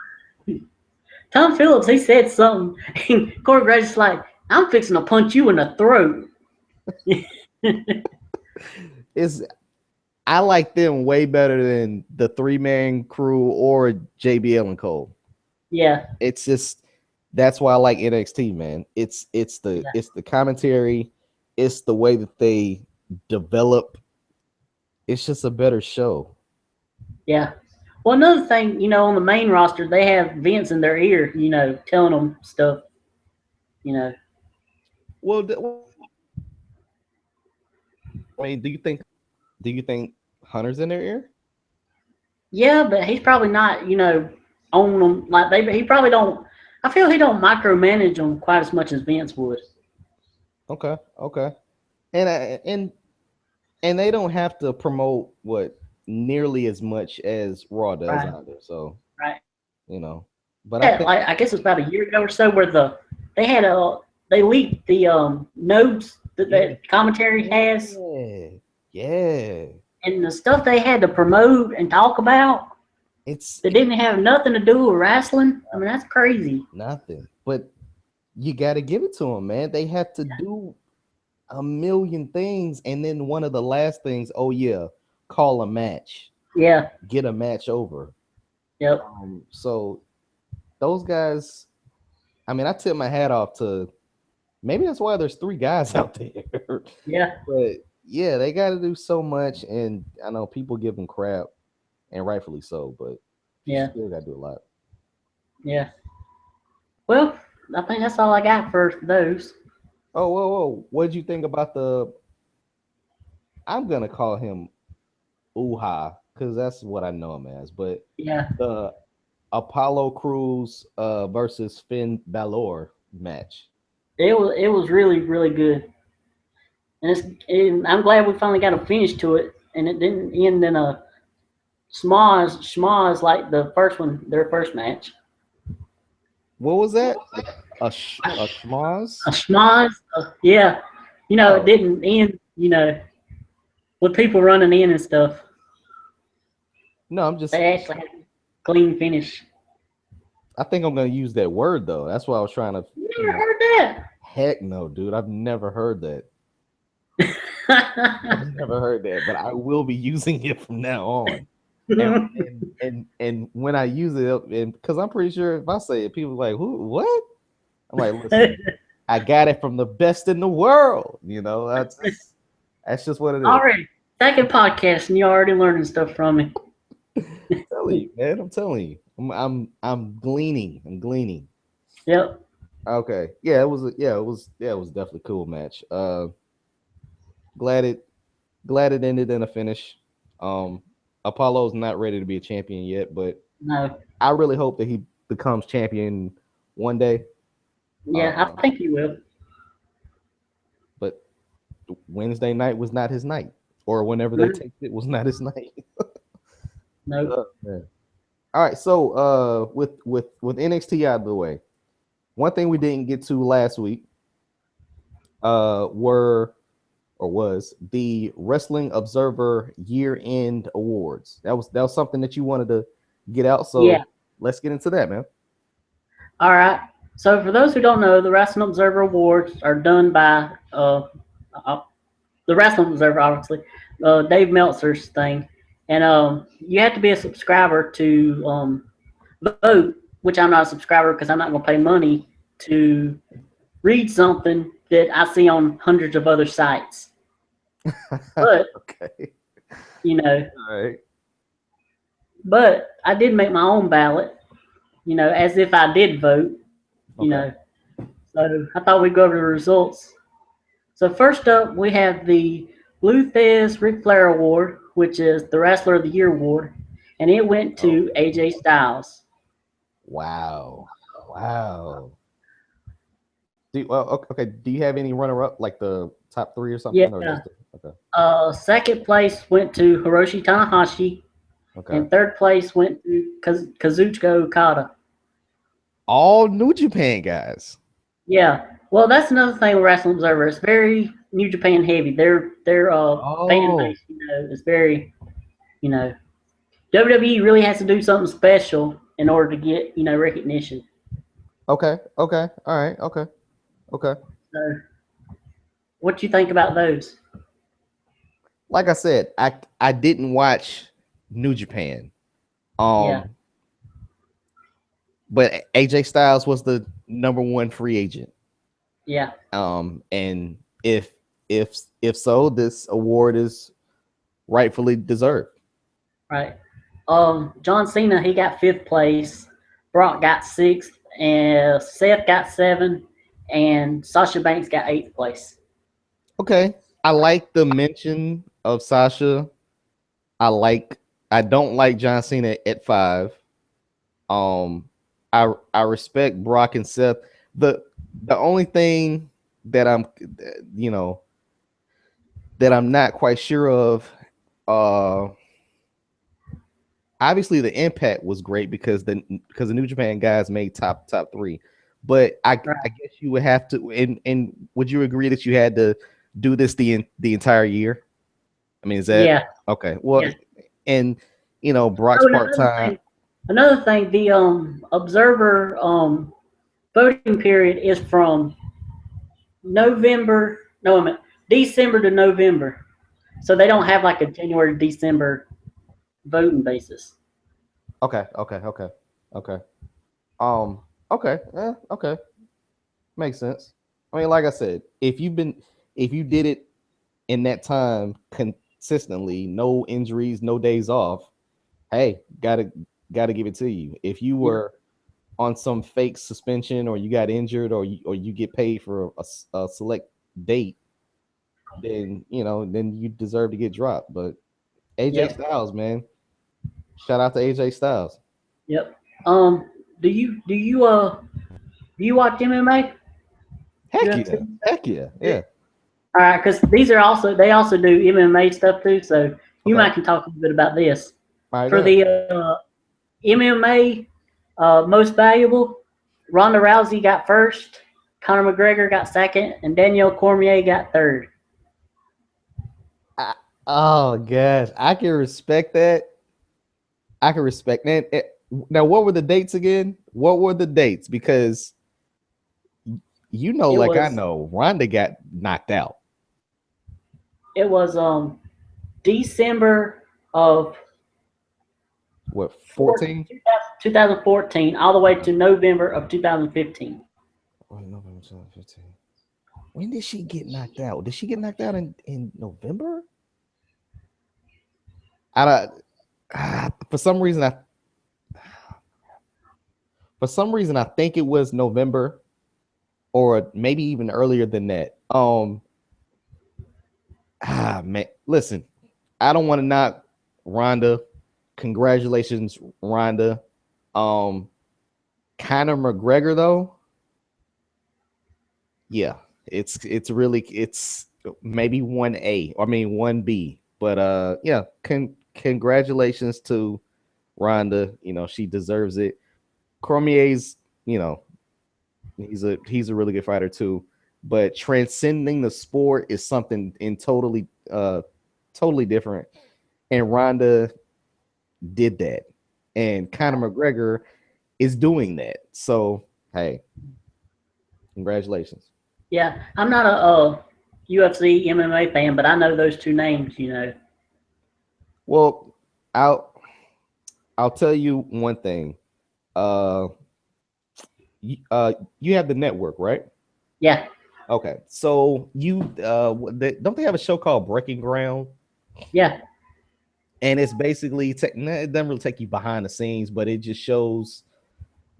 Tom Phillips, he said something. And Corey Graves is like, "I'm fixing to punch you in the throat." it's I like them way better than the three-man crew or JBL and Cole. Yeah. It's just that's why I like NXT, man. It's the commentary, it's the way that they develop. It's just a better show. Yeah. Well, another thing, on the main roster, they have Vince in their ear, telling them stuff, you know. Well, I mean, do you think Hunter's in their ear? Yeah, but he's probably not, on them like he probably don't. I feel he don't micromanage them quite as much as Vince would. Okay, okay, and and they don't have to promote what nearly as much as Raw does Right. either. So Right. you know, but I Yeah, think like I guess it's about a year ago or so where they had they leaked the notes that yeah, the commentary has yeah, and the stuff they had to promote and talk about it's that didn't have nothing to do with wrestling. I mean, that's crazy. nothing. But you got to give it to them, man. They have to do a million things, and then one of the last things, oh yeah, call a match, Yeah. get a match over. Yep. So those guys, I mean, I tip my hat off to. Maybe that's why there's three guys out there. Yeah. But yeah, they got to do so much, and I know people give them crap, and rightfully so. But you Yeah. still got to do a lot. Yeah. Well, I think that's all I got for those. Oh, whoa, whoa! What did you think about the? I'm gonna call him Uha because that's what I know him as. But Yeah. the Apollo Crews versus Finn Balor match. It was really good, and I'm glad we finally got a finish to it, and it didn't end in a schmoz like the first one, their first match. What was that? A schmoz? A schmoz, yeah. It Oh didn't end, with people running in and stuff. no, I'm just. They actually had a clean finish. I think I'm gonna use that word though. That's why I was trying to. You never heard that? Heck no, dude. I've never heard that. I've never heard that, but I will be using it from now on. And when I use it, and because I'm pretty sure if I say it, people are like, "Who? What?" I'm like, "Listen, I got it from the best in the world." That's just what it is. Already, second podcast, and you're already learning stuff from me. I'm telling you, man. I'm telling you. I'm gleaning. I'm gleaning. Yep. Okay. Yeah, it was definitely a cool match. Glad it glad it ended in a finish. Um, Apollo's not ready to be a champion yet, but No. I really hope that he becomes champion one day. Yeah, Uh, I think you will. but Wednesday night was not his night, or whenever they No. taped it was not his night. No. Oh, man. All right, so with NXT out of the way, one thing we didn't get to last week were or was the Wrestling Observer Year End Awards. That was something that you wanted to get out, Yeah. so let's get into that, man. All right. So for those who don't know, the Wrestling Observer Awards are done by uh, the Wrestling Observer, obviously, Dave Meltzer's thing, and you have to be a subscriber to vote. Which I'm not a subscriber because I'm not going to pay money to read something that I see on hundreds of other sites. But Okay. you know, All right. but I did make my own ballot. As if I did vote. You Okay. know, so I thought we'd go over the results. So first up, we have the Blue Thez Ric Flair Award, which is the Wrestler of the Year award, and it went Oh, to AJ Styles. wow. Wow. Okay. Do you have any runner up like the top three or something, or Yeah. just okay? Second place went to Hiroshi Tanahashi, Okay. and third place went to Kazuchika Okada. All New Japan guys. Yeah. Well, that's another thing with Wrestling Observer. It's very New Japan heavy. Their fan Oh, base, is very, you know, WWE really has to do something special in order to get, recognition. okay. Okay. All right. Okay. Okay. So, what you think about those? Like I said, I didn't watch New Japan. Yeah. Um, but AJ Styles was the number one free agent. Yeah. And if if so, this award is rightfully deserved. Right. John Cena, he got fifth place. Brock got sixth, and Seth got seven, and Sasha Banks got eighth place. Okay. I like the mention of Sasha. I like I don't like John Cena at five. Um I respect Brock and Seth. The the only thing that I'm you know that I'm not quite sure of uh obviously the impact was great because the New Japan guys made top three. But Right. I guess you would have to and would you agree that you had to do this the entire year? I mean, is that Yeah. okay? Well, Yes. and Oh, Brock's and part time. another thing, the Observer voting period is from November. No, I mean December to November. So they don't have like a January to December voting basis. Okay, okay, okay, okay. Okay, okay, makes sense. I mean, like I said, if you did it in that time consistently, no injuries, no days off, hey, gotta give it to you. If you Yeah. were on some fake suspension or you got injured or you get paid for a select date, then then you deserve to get dropped. But AJ Yep. Styles, man, shout out to AJ Styles. Yep. Um. Do you watch MMA? Heck UFC? yeah, heck yeah, yeah. All right, because they also do MMA stuff too. So you Okay, might can talk a bit about this all right, for good. the MMA most valuable. Ronda Rousey got first, Conor McGregor got second, and Danielle Cormier got third. I, oh gosh, I can respect that. I can respect that. Now, what were the dates again? What were the dates? Because It like I was know, Ronda got knocked out. It was December of What, 14? 2014 all the way Okay. to November of 2015. Oh, November 2015. When did she get knocked out? Did she get knocked out in November? I don't, for some reason I think it was November or maybe even earlier than that. Man, listen, I don't want to knock Rhonda. Congratulations, Rhonda. Um, Conor McGregor though, yeah, it's maybe 1A. I mean 1B. But yeah, congratulations to Rhonda. You know, she deserves it. Cormier's, you know, he's a really good fighter too. But transcending the sport is something in totally different. And Rhonda did that. And Conor McGregor is doing that. So hey, congratulations. Yeah, I'm not a UFC MMA fan, but I know those two names. Well, I'll I'll tell you one thing. Uh, you have the network, right? Yeah, Okay, so don't they have a show called Breaking Ground? yeah, And it's basically it doesn't really take you behind the scenes, but it just shows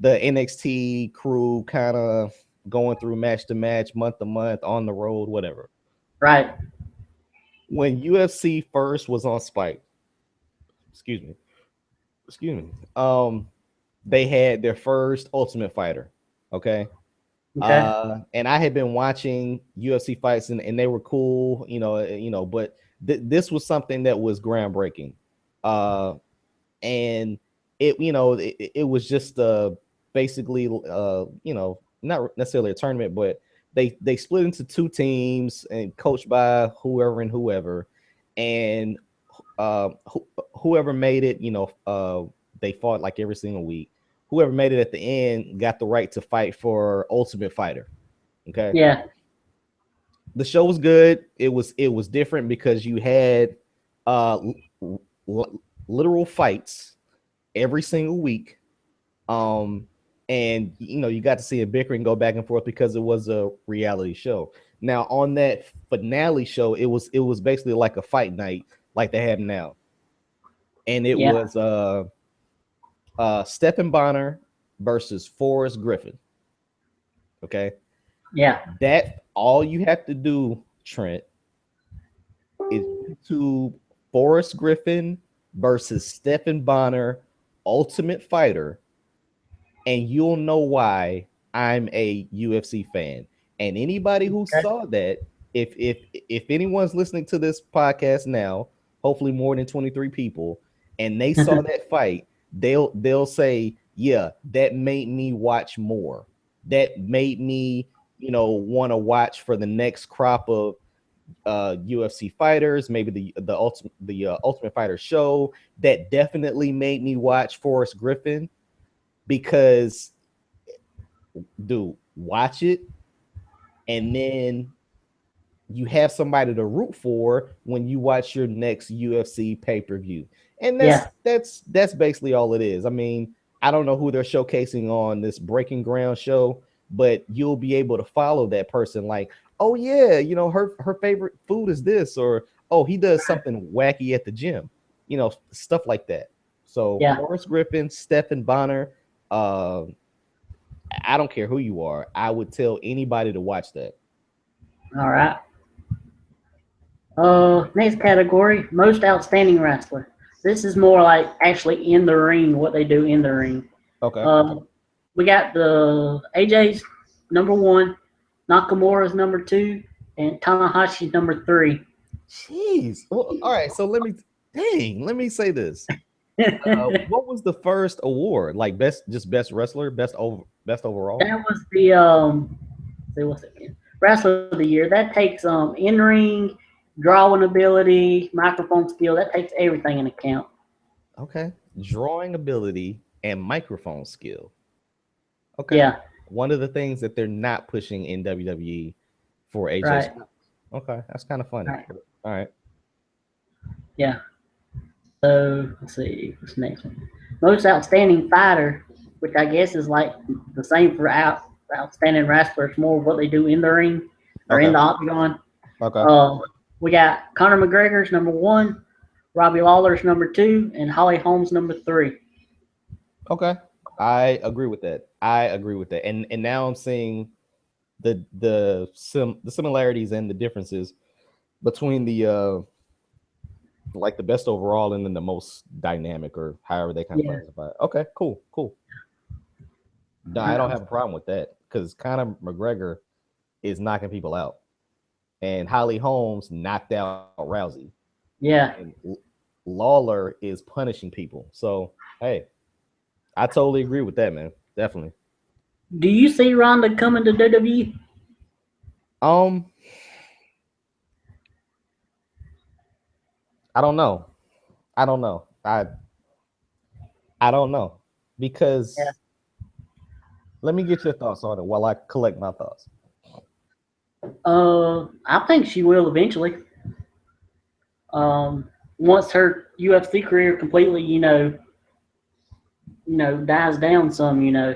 the NXT crew kind of going through match to match, month to month, on the road, whatever. right. When UFC first was on Spike, excuse me, excuse me, they had their first Ultimate Fighter. Okay. Okay. And I had been watching UFC fights and they were cool, but this was something that was groundbreaking. Uh, and it was just basically not necessarily a tournament, but they split into two teams and coached by whoever and whoever, and whoever made it, they fought like every single week. Whoever made it at the end got the right to fight for Ultimate Fighter. Okay, Yeah, the show was good. It was different because you had uh literal fights every single week. Um, and you got to see a bickering go back and forth because it was a reality show. Now on that finale show, it was basically like a fight night like they have now, and it yeah, was Stephen Bonner versus Forrest Griffin. Okay, yeah, that all you have to do, Trent, is YouTube Forrest Griffin versus Stephen Bonner Ultimate Fighter, and you'll know why I'm a UFC fan. And anybody who okay. saw that, if anyone's listening to this podcast now, hopefully more than 23 people, and they saw that fight, they'll say, "Yeah, that made me watch more. That made me, want to watch for the next crop of UFC fighters, maybe the Ultimate Fighter show. That definitely made me watch Forrest Griffin because, dude, watch it, and then you have somebody to root for when you watch your next UFC pay-per-view. And that's Yeah, that's that's basically all it is. I mean, I don't know who they're showcasing on this Breaking Ground show, but you'll be able to follow that person like, oh yeah, her favorite food is this, or oh, he does something wacky at the gym, stuff like that. So yeah. Forrest Griffin, Stephen Bonner, uh, I don't care who you are. I would tell anybody to watch that. All right. Next category, most outstanding wrestler. This is more like actually in the ring, what they do in the ring. Okay. Uh, we got the AJ's number one, Nakamura's number two, and Tanahashi's number three. Jeez. Well, all right. So let me say this. What was the first award? Like best wrestler, best overall? That was the see what's it again? Wrestler of the year. That takes in ring, drawing ability, microphone skill. That takes everything in account. Okay. Drawing ability and microphone skill. Okay. Yeah, One of the things that they're not pushing in WWE for AJ right, Styles. Okay, that's kind of funny. right. All right. Yeah. So let's see what's next one. Most outstanding fighter, which I guess is like the same for outstanding wrestler. It's more what they do in the ring or in Okay. the octagon. Okay. Uh, we got Conor McGregor's number one, Robbie Lawler's number two, and Holly Holmes number three. Okay. I agree with that. I agree with that. And now I'm seeing the similarities and the differences between the like the best overall and then the most dynamic or however they kind of Yeah. classify it. Okay, cool, cool. No, I don't have a problem with that because Conor McGregor is knocking people out, and Holly Holmes knocked out Rousey, Yeah. and Lawler is punishing people. So hey, I totally agree with that, man. Definitely. Do you see Ronda coming to WWE? Um, I don't know. I don't know. I don't know Yeah. because let me get your thoughts on it while I collect my thoughts. I think she will eventually. Once her UFC career completely, dies down some,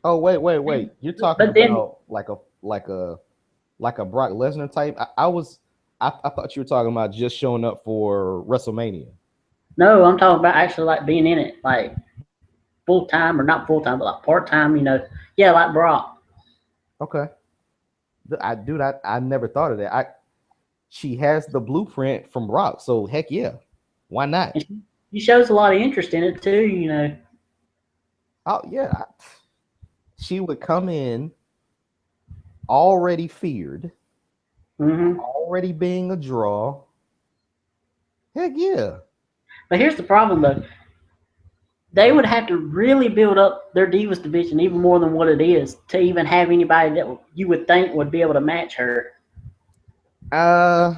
Oh wait! You're talking But then, about like a Brock Lesnar type. I thought you were talking about just showing up for WrestleMania. no, I'm talking about actually like being in it, like full time or not full time, but like part time. Yeah, like Brock. Okay, I never thought of that. I She has the blueprint from Brock, so heck yeah, why not? And she shows a lot of interest in it too. Oh yeah, she would come in already feared, Hmm. already being a draw. Heck yeah. But here's the problem though. They would have to really build up their Divas division even more than what it is to even have anybody that you would think would be able to match her. Uh,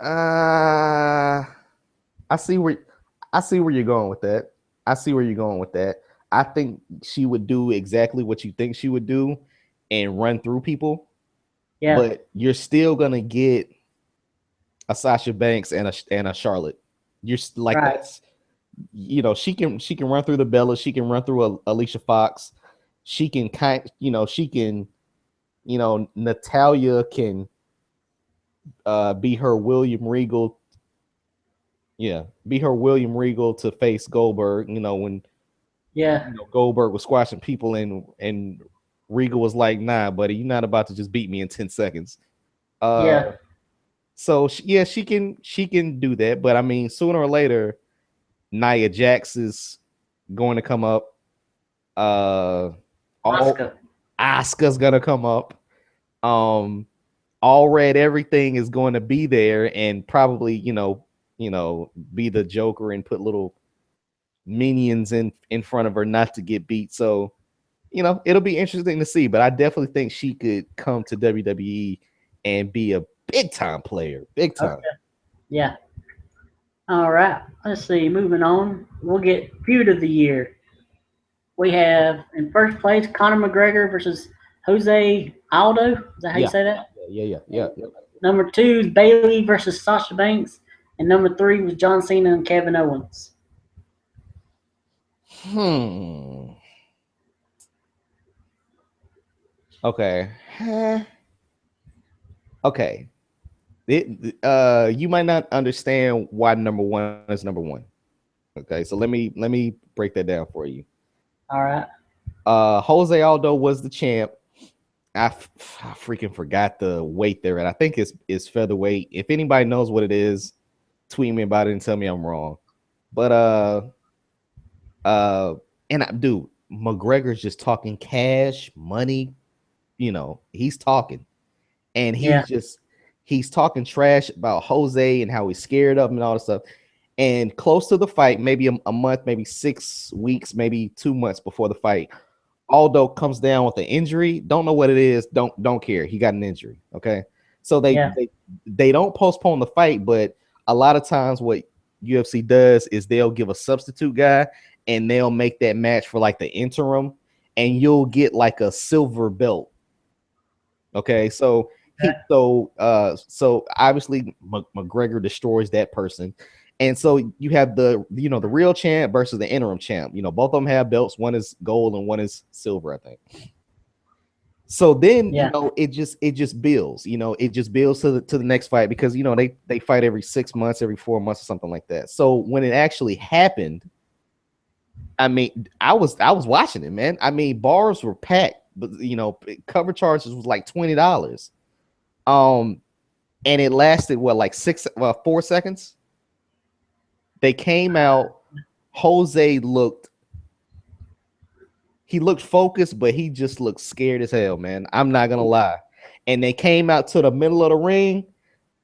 uh, I see where I see where you're going with that. I see where you're going with that. I think she would do exactly what you think she would do and run through people, Yeah, but you're still gonna get a Sasha Banks and a Charlotte. Like right. that's she can run through the Bella, she can run through Alicia Fox, she can she can Natalia can be her William Regal. Yeah, be her William Regal to face Goldberg. When Yeah, Goldberg was squashing people and Regal was like, "Nah, buddy, you're not about to just beat me in 10 seconds." yeah. So yeah, she can do that, but I mean, sooner or later, Nia Jax is going to come up. Uh, all Asuka. Asuka's gonna come up. Um, all red everything is going to be there, and probably be the Joker and put little minions in front of her not to get beat. So it'll be interesting to see. But I definitely think she could come to WWE and be a big time player, big time. Okay. Yeah. All right. Let's see. Moving on. We'll get feud of the year. We have in first place Conor McGregor versus Jose Aldo. Is that how you Yeah, say that? yeah. Number two is Bailey versus Sasha Banks, and number three was John Cena and Kevin Owens. Hmm. Okay. Okay. You might not understand why number one is number one. Okay, so let me break that down for you. All right. Jose Aldo was the champ. I freaking forgot the weight there, and I think it's featherweight. If anybody knows what it is, tweet me about it and tell me I'm wrong. But uh, and dude, McGregor's just talking cash money. He's talking, and Yeah. he's talking trash about Jose and how he's scared of him and all this stuff. And close to the fight, maybe a month, maybe 6 weeks, maybe 2 months before the fight, Aldo comes down with an injury. Don't know what it is. Don't care. He got an injury. Okay, so Yeah. they don't postpone the fight, but a lot of times what UFC does is they'll give a substitute guy and they'll make that match for like the interim, and you'll get like a silver belt Okay, so so obviously McGregor destroys that person, and so you have the real champ versus the interim champ. Both of them have belts. One is gold and one is silver, I think. So then Yeah. it just builds. It just builds to the next fight because they fight every 6 months, every 4 months, or something like that. So when it actually happened, I mean, I was watching it, man. I mean, bars were packed, but cover charges was like $20. Um, and it lasted what, like 4 seconds. They came out. Jose looked focused, but he just looked scared as hell, man. I'm not gonna lie. And they came out to the middle of the ring,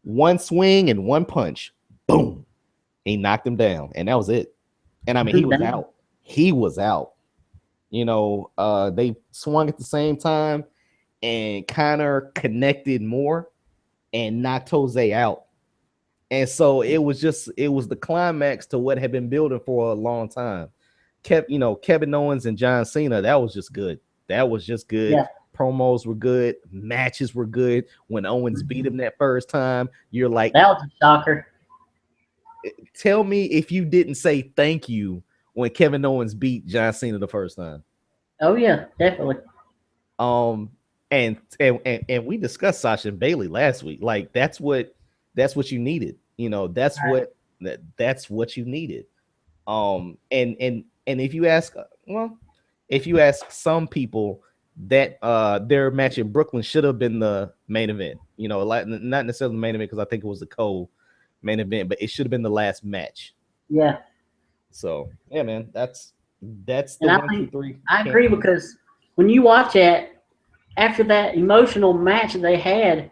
one swing and one punch, boom. He knocked him down, and that was it. And I mean, he was Damn. out. He was out. They swung at the same time, and Connor connected more and knocked Jose out. And so it was the climax to what had been building for a long time. Kevin Owens and John Cena, that was just good. That was just good. Yeah. Promos were good, matches were good. When Owens beat him that first time, you're like, That was a shocker. tell me if you didn't say thank you when Kevin Owens beat John Cena the first time. Oh yeah, definitely. Um, and we discussed Sasha and Bailey last week. Like that's what you needed. That's what you needed. And if you ask some people that their match in Brooklyn should have been the main event. Like not necessarily the main event because I think it was the co-main event, but it should have been the last match. Yeah, So yeah, man, that's the and I one, two, think three I agree campaign. because when you watch it after that emotional match that they had,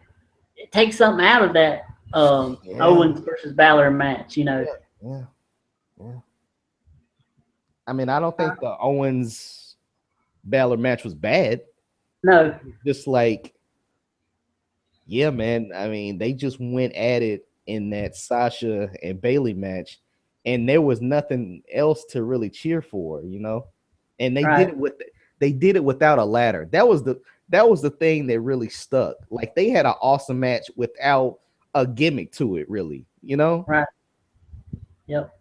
it takes something out of that Yeah, Owens versus Balor match. yeah, yeah, yeah. I mean, I don't think the Owens Balor match was bad. No, Just like, yeah, man. I mean, they just went at it in that Sasha and Bailey match, and there was nothing else to really cheer for. And right, they did it without a ladder. That was the thing that really stuck. Like they had an awesome match without a gimmick to it, really. right, yep.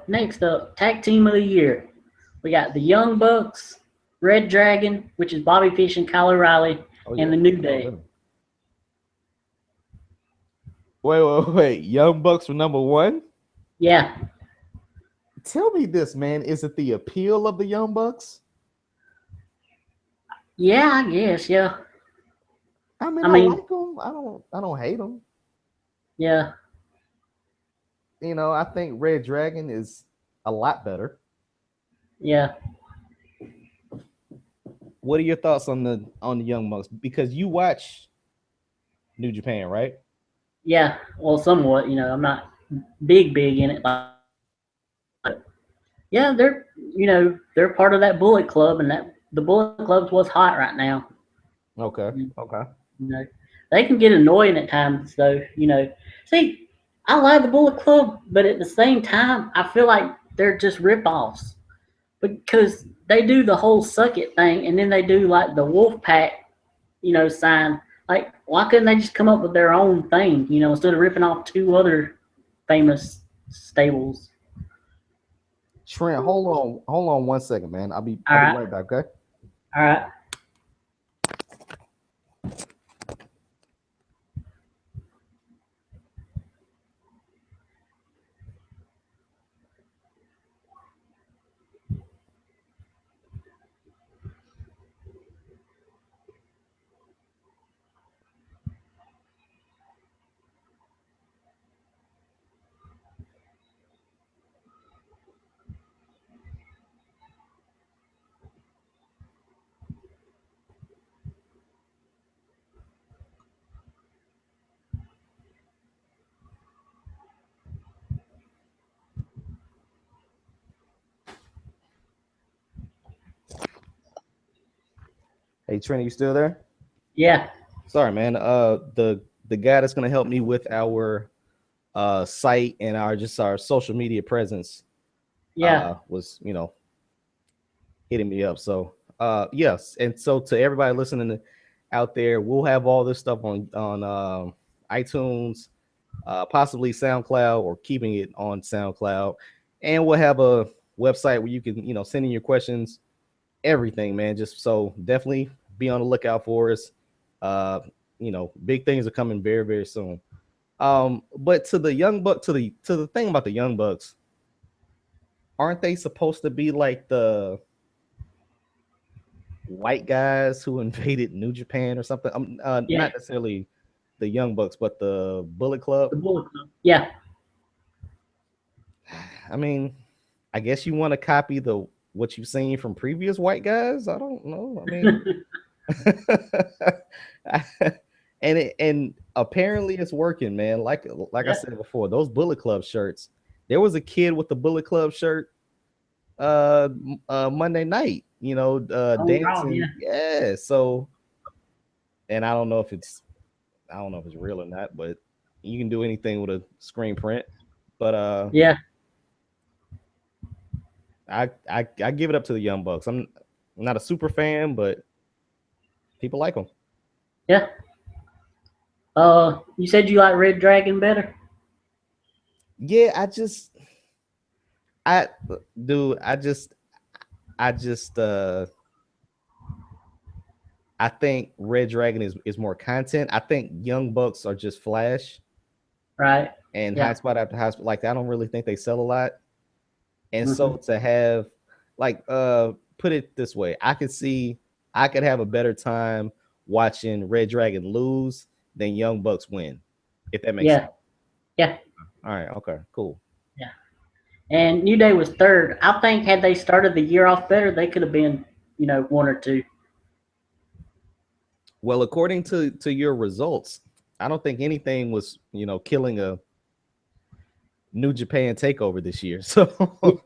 Next up, tag team of the year. We got the Young Bucks, Red Dragon, which is Bobby Fish and Kyle O'Reilly, Oh and yeah, the New forgot about Day. them. Wait. Young Bucks were number one. Yeah, Tell me this, man. Is it the appeal of the Young Bucks? yeah, I guess, yeah. I mean, I I mean, like them. I don't hate them. yeah, I think Red Dragon is a lot better. yeah, What are your thoughts on the Young Bucks? Because you watch New Japan, right? yeah. Well, somewhat. I'm not big in it like but yeah, they're part of that Bullet Club, and that the Bullet Club's what's hot right now. Okay. You Okay. know, they can get annoying at times, though. See, I like the Bullet Club, but at the same time, I feel like they're just rip-offs because they do the whole suck it thing, and then they do like the Wolf Pack, sign. Like, why couldn't they just come up with their own thing, instead of ripping off two other famous stables? Trent, hold on 1 second, man. I'll be All I'll be right, right back. Okay. all right. Hey, Trent, you still there? Yeah, Sorry, man. The guy that's gonna help me with our site and our social media presence yeah. was hitting me up. So Yes, and so to everybody listening out there, we'll have all this stuff on iTunes, possibly SoundCloud, or keeping it on SoundCloud, and we'll have a website where you can send in your questions, everything, man. Just so definitely be on the lookout for us. Uh, big things are coming very very soon. But to the young buck, to the thing about the young bucks, aren't they supposed to be like the white guys who invaded New Japan or something? Yeah, Not necessarily the Young Bucks, but the Bullet Club. the Bullet Club. Yeah, I mean, I guess you want to copy the what you've seen from previous white guys. I don't know. I mean, and apparently it's working, man. Like I yeah. said before, those Bullet Club shirts. There was a kid with the Bullet Club shirt Monday night, Oh, Raw. Yeah, dancing. Yeah. So, and I don't know if it's real or not, but you can do anything with a screen print. But yeah, I give it up to the Young Bucks. I'm not a super fan, but people like them. yeah. You said you like Red Dragon better, Yeah, I dude, I just I think Red Dragon is more content. I think Young Bucks are just flash right? and high Yeah. spot after high spot. Like I don't really think they sell a lot. And so Hmm. to have like put it this way, I could have a better time watching Red Dragon lose than Young Bucks win, if that makes sense. Yeah, yeah, All right, okay, cool. yeah. And New Day was third. I think had they started the year off better, they could have been, one or two. Well, according to your results, I don't think anything was, killing a New Japan takeover this year. So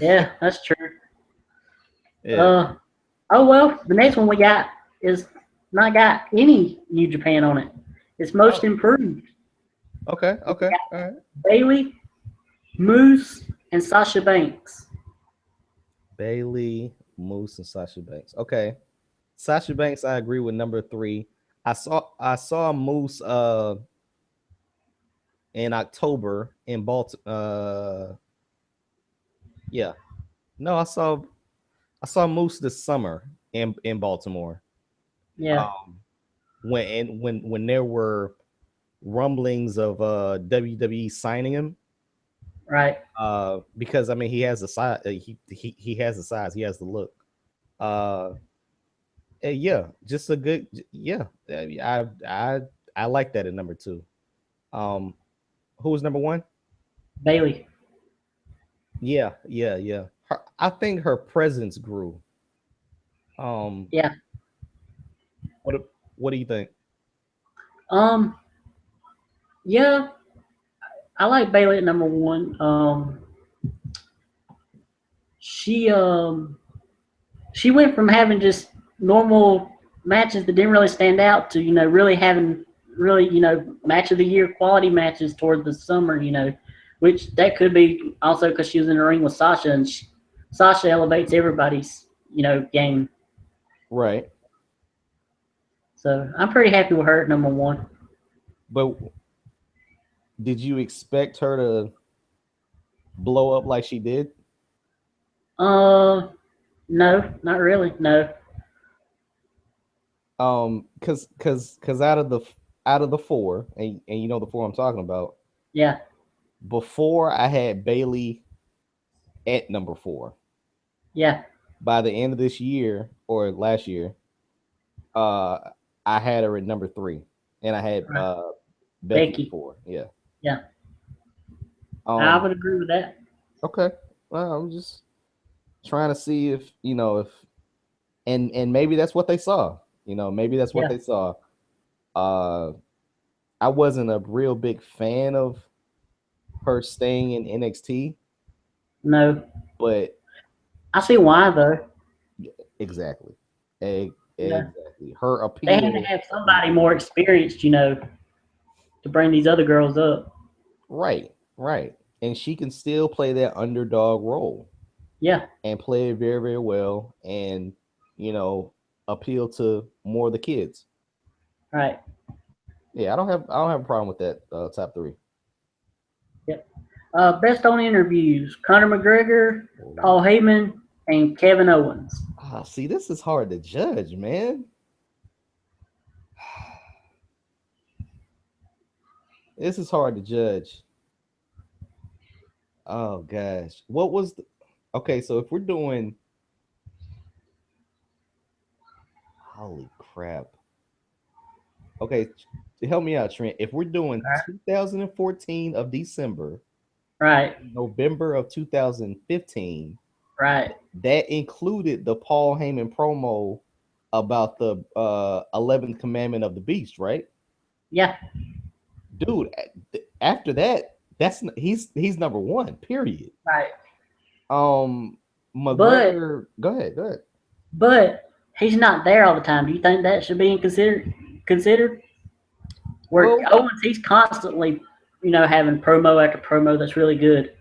Yeah, that's true. yeah. Uh, oh well, the next one we got is not got any New Japan on it. It's most Oh, improved. okay, We okay. got All right. Bailey, Moose, and Sasha Banks. Bailey, Moose, and Sasha Banks. Okay. Sasha Banks, I agree with number three. I saw Moose in October in Baltimore. Yeah. No, I saw Moose this summer in Baltimore. Yeah, Um when there were rumblings of WWE signing him. right. Because I mean he has the size he has the size, he has the look. Uh yeah, just a good yeah. I like that at number two. Um who was number one? Bailey. Yeah, yeah, yeah. I think her presence grew. Um, Yeah. what do you think? Um. Yeah, I like Bailey at number one. She she went from having just normal matches that didn't really stand out to really having really match of the year quality matches toward the summer. Which that could be also because she was in the ring with Sasha, and Sasha elevates everybody's game. Right, So I'm pretty happy with her at number one. but did you expect her to blow up like she did? Uh, no, not really. No. Cause out of the four, and you know the four I'm talking about. Yeah. Before I had Bailey at number four. Yeah. By the end of this year or last year, uh, I had her at number three, and I had Right. Becky at Becky. four. Yeah. Yeah. I Um. would agree with that. Okay. Well, I'm just trying to see if and maybe that's what they saw. Maybe that's what Yeah. they saw. Uh, I wasn't a real big fan of her staying in NXT, No. but I see why though. exactly, Yeah. exactly. Her They had to appeal have was somebody more experienced, to bring these other girls up. right, right, and she can still play that underdog role Yeah. and play it very, very well. And you know, appeal to more of the kids. Right. Yeah, I don't have a problem with that top three. Yep. Best on interviews: Conor McGregor, Oh. Paul Heyman, and Kevin Owens. See, this is hard to judge, man. This is hard to judge. Oh gosh, what was the? Okay, so if we're doing, holy crap. Okay, help me out, Trent. If we're doing Right. 2014 of December, Right. November of 2015, Right. that included the Paul Heyman promo about the 11th commandment of the beast, right? Yeah. Dude, after that, he's number one, period. Right. Um But McGregor, go ahead. but he's not there all the time. Do you think that should be considered? Where Well, Owens, he's constantly, having promo after promo that's really good.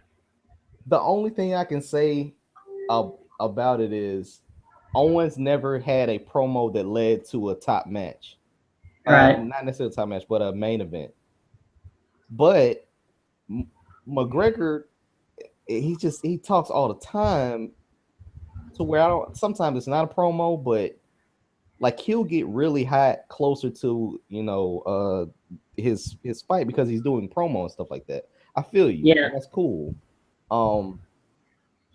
the only thing I can say about it is Owens never had a promo that led to a top match. Right. Not necessarily a top match, but a main event. But M- McGregor, he talks all the time to where I don't. Sometimes it's not a promo, but like he'll get really hot closer to his fight because he's doing promo and stuff like that. I feel you, Yeah. and that's cool. Um,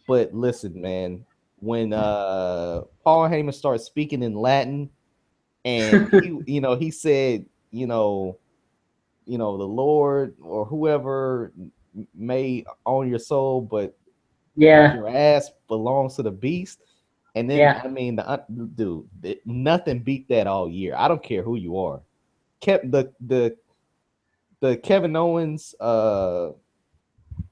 but listen, man, when Paul Heyman starts speaking in Latin and he said, the Lord or whoever may own your soul, but Yeah. your ass belongs to the beast. And then Yeah. I mean, dude, nothing beat that all year. I don't care who you are. Kept the Kevin Owens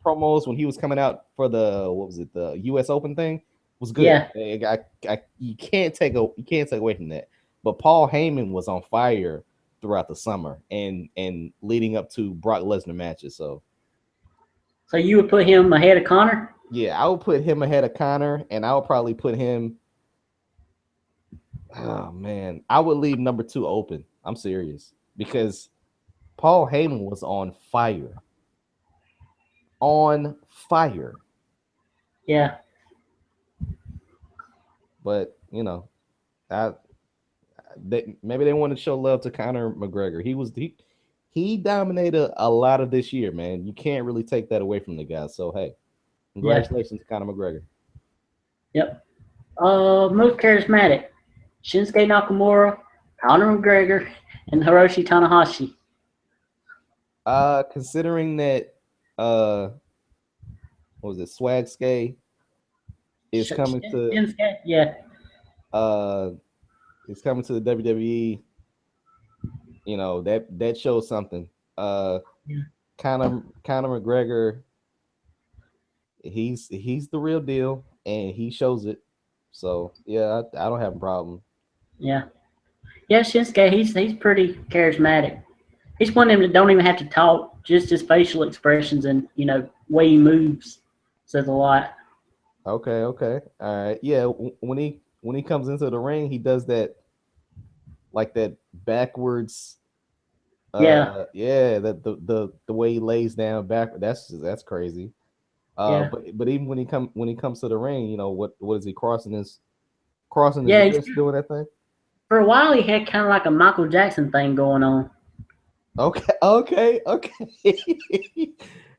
promos when he was coming out for the what was it, the U.S. Open thing, was good. Yeah. You can't take away from that. But Paul Heyman was on fire throughout the summer and leading up to Brock Lesnar matches. So So you would put him ahead of Connor? yeah, I would put him ahead of Connor, and I would probably put him. Oh man, I would leave number two open. I'm serious because Paul Heyman was on fire. Yeah. But I maybe they want to show love to Conor McGregor. He dominated a lot of this year, man. You can't really take that away from the guy. So hey, Yeah. congratulations to Conor McGregor. Yep. Most charismatic: Shinsuke Nakamura, Conor McGregor, and Hiroshi Tanahashi. Considering that what was it, Swag Skate is coming to Shinsuke, yeah, uh the WWE, that shows something. Uh yeah, Conor McGregor, he's the real deal and he shows it. So yeah, I don't have a problem. yeah, yeah. Shinsuke, he's pretty charismatic. He's one of them that don't even have to talk; just his facial expressions and way he moves says a lot. Okay, okay, all right. Yeah, when he comes into the ring, he does that, like that backwards. Yeah, Yeah, that the way he lays down back. That's crazy. yeah, But even when he comes to the ring, what is he crossing his yeah. wrist doing that thing? For a while, he had kind of like a Michael Jackson thing going on. Okay, okay, okay,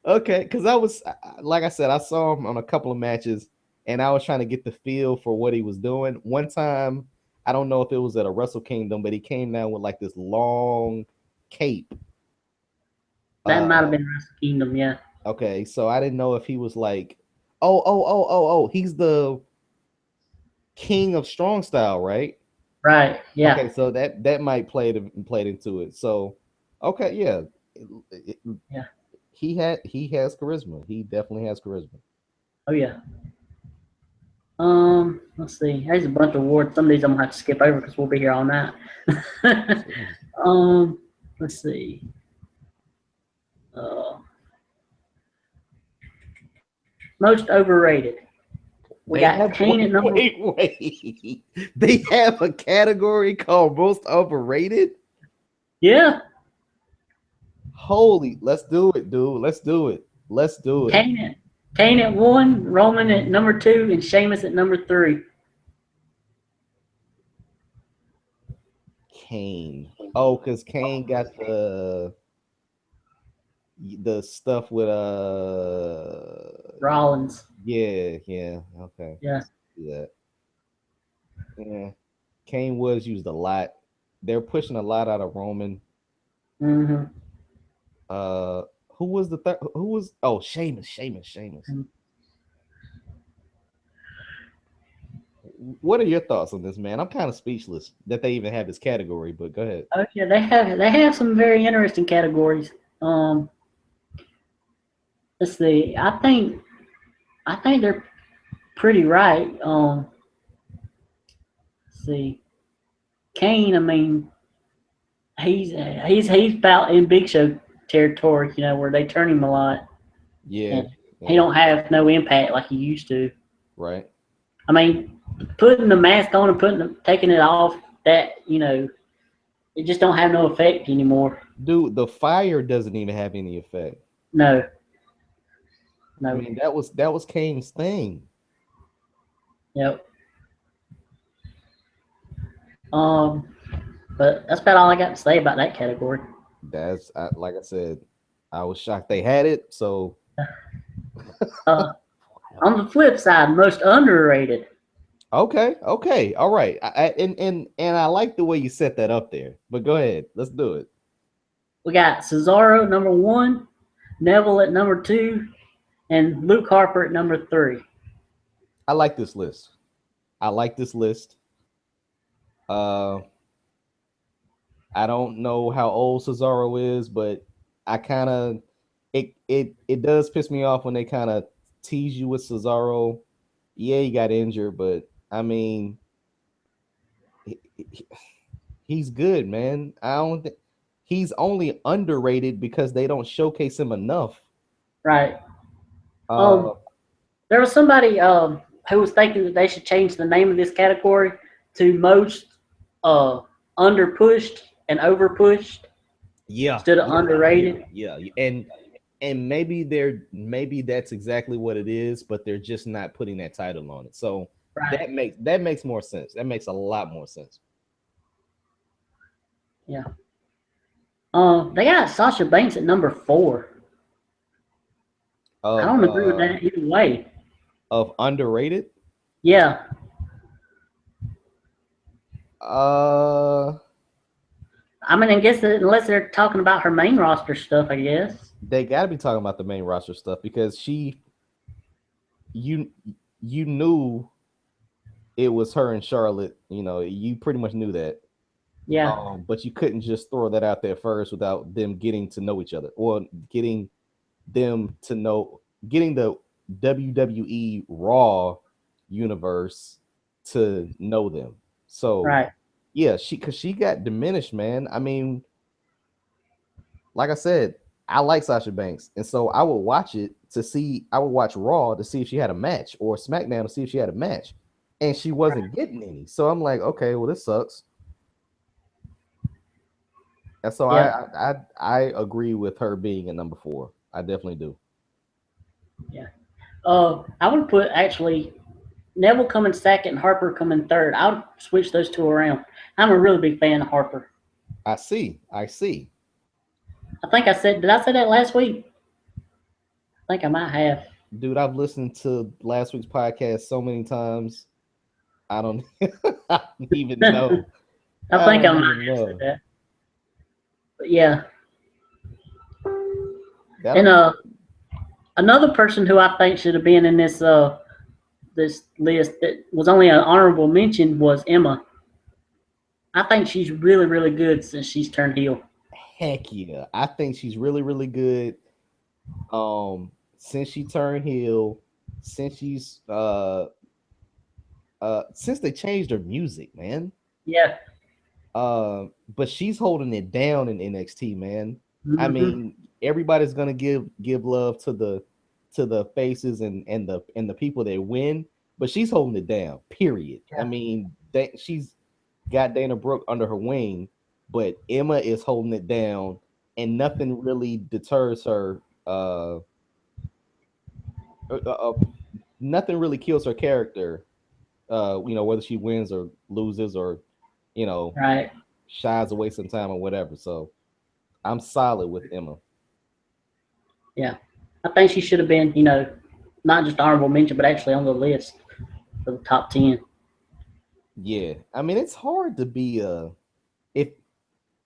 okay. Because like I said, I saw him on a couple of matches, and I was trying to get the feel for what he was doing. One time, I don't know if it was at a Wrestle Kingdom, but he came down with like this long cape. That might have Uh, been Wrestle Kingdom. Yeah, okay, so I didn't know if he was like, oh, he's the king of strong style, right? right. Yeah, Okay, so that might played into it. So, okay, yeah, yeah. he has charisma. He definitely has charisma. Oh yeah. Let's see. There's a bunch of awards. Some of these I'm gonna have to skip over because we'll be here all night. um, let's see. Uh, Most overrated. We They got have Kane at number. wait. They have a category called most overrated. Yeah, Holy, let's do it, dude. Let's do it. Let's do it. Kane at Kane at one, Roman at number two, and Sheamus at number three. Kane. Oh, because Kane got the stuff with Rollins. yeah, okay. Yeah. See that. Yeah. Kane was used a lot. They're pushing a lot out of Roman. Mm-hmm. Uh who was the third who was oh Sheamus. What are your thoughts on this, man? I'm kind of speechless that they even have this category, but go ahead. Oh yeah, they have some very interesting categories. Um, let's see. I think they're pretty right. Let's see. Kane. I mean, he's about in Big Show territory. Where they turn him a lot, Yeah, and he yeah, don't have no impact like he used to. right. I mean, putting the mask on and taking it off, that it just don't have no effect anymore. Dude, the fire doesn't even have any effect. No, I no. mean, that was Kane's thing. Yep. Um, but that's about all I got to say about that category. Like I said, I was shocked they had it. So Uh, on the flip side, most underrated, okay, all right. And I like the way you set that up there. But go ahead, let's do it. we got Cesaro at number one, Neville at number two, and Luke Harper at number three. I like this list. I like this list. Uh, I don't know how old Cesaro is, but I kind of it does piss me off when they kind of tease you with Cesaro. Yeah, he got injured, but I mean, he- he- he's good, man. I don't think he's only underrated because they don't showcase him enough. Right. Uh, Um, there was somebody who was thinking that they should change the name of this category to most uh underpushed and overpushed yeah, instead of yeah, yeah, underrated. yeah. And maybe that's exactly what it is, but they're just not putting that title on it. So Right. that makes more sense. That makes a lot more sense. Yeah. They got Sasha Banks at number four. I Of don't agree with that either way. underrated. Yeah. Uh, I mean, I guess unless they're talking about her main roster stuff, I guess. they got to be talking about the main roster stuff because you you knew it was her and Charlotte. You know, you pretty much knew that. Yeah. But you couldn't just throw that out there first without them getting to know each other or getting them to know, getting the WWE Raw universe to know them. So Right. yeah, because she got diminished, man. I mean, like I said, I like Sasha Banks, and so I would watch it to see. I would watch Raw to see if she had a match, or SmackDown to see if she had a match, and she Right. wasn't getting any. So I'm like, okay, well, this sucks. And so Yep. I agree with her being at number four. I definitely do. Yeah. I would put actually Neville coming second, Harper coming third. I would switch those two around. I'm a really big fan of Harper. I see. I see. I think I said, did I say that last week? I think I might have. Dude, I've listened to last week's podcast so many times. I don't, I don't even know. I I think I don't might even have said know. that. But yeah. That'll And be another person who I think should have been in this list that was only an honorable mention was Emma. I think she's really, really good since she's turned heel. heck yeah. I think she's really, really good. Since she turned heel, since she's since they changed her music, man. Yeah. But she's holding it down in NXT, man. I Hmm. mean, everybody's gonna give love to the faces and the people that win, but she's holding it down. Period. I Yeah. mean, that she's got Dana Brooke under her wing, but Emma is holding it down, and nothing really deters her. Uh, uh, uh, Nothing really kills her character. Whether she wins or loses or you know Right. shies away some time or whatever. So I'm solid with Emma. Yeah. I think she should have been, not just honorable mention, but actually on the list for the top 10. Yeah, I mean it's hard to be if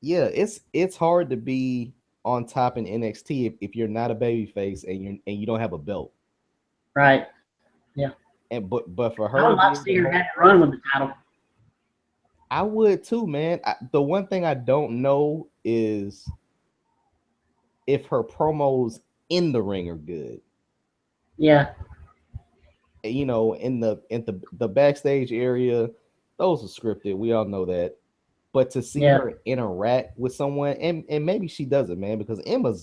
yeah, it's hard to be on top in NXT if you're not a baby face and you don't have a belt. Right. Yeah. And but for I her would to like be to able see to her hold have it a run down, with the title. I would too, man. The one thing I don't know is if her promos in the ring are good. Yeah. In the backstage area, those are scripted. We all know that. But to see Yeah. her interact with someone, and maybe she does it, man, because Emma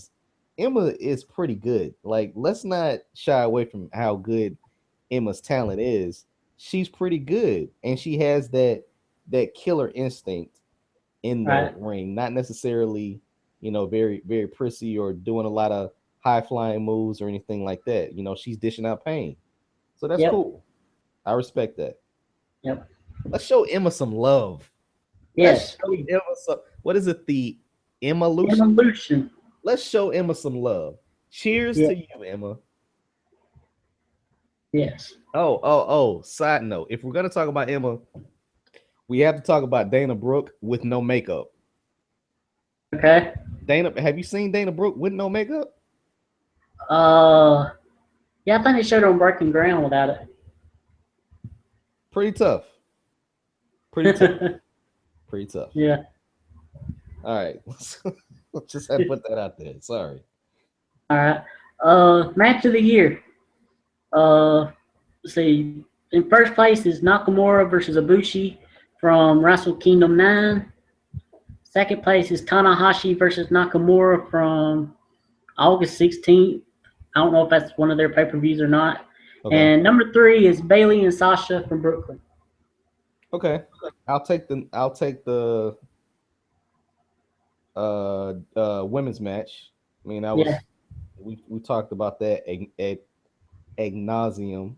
is pretty good. Like, let's not shy away from how good Emma's talent is. She's pretty good, and she has that killer instinct in the Right. ring. Not necessarily, very very prissy or doing a lot of high flying moves or anything like that. She's dishing out pain, so that's Yep. cool. I respect that. Yep. Let's show Emma some love. Let's Yes. show Emma some. What is it? The Evolution. Evolution. Let's show Emma some love. Cheers Yeah. to you, Emma. Yes. Oh. Side note: if we're gonna talk about Emma, we have to talk about Dana Brooke with no makeup. Okay. Have you seen Dana Brooke with no makeup? Uh, yeah, I think they showed her on Breaking Ground without Pretty tough. Pretty tough. it. Pretty tough. Yeah. All right, let's just have to put that out there. Sorry. All right. Match of the year. Let's see. In first place is Nakamura versus Ibushi from Wrestle Kingdom 9. Second place is Tanahashi versus Nakamura from August 16th. I don't know if that's one of their pay-per-views or not. Okay. And number 3 is Bailey and Sasha from Brooklyn. Okay. I'll take the women's match. I mean, that Yeah. was we talked about that ad nauseum.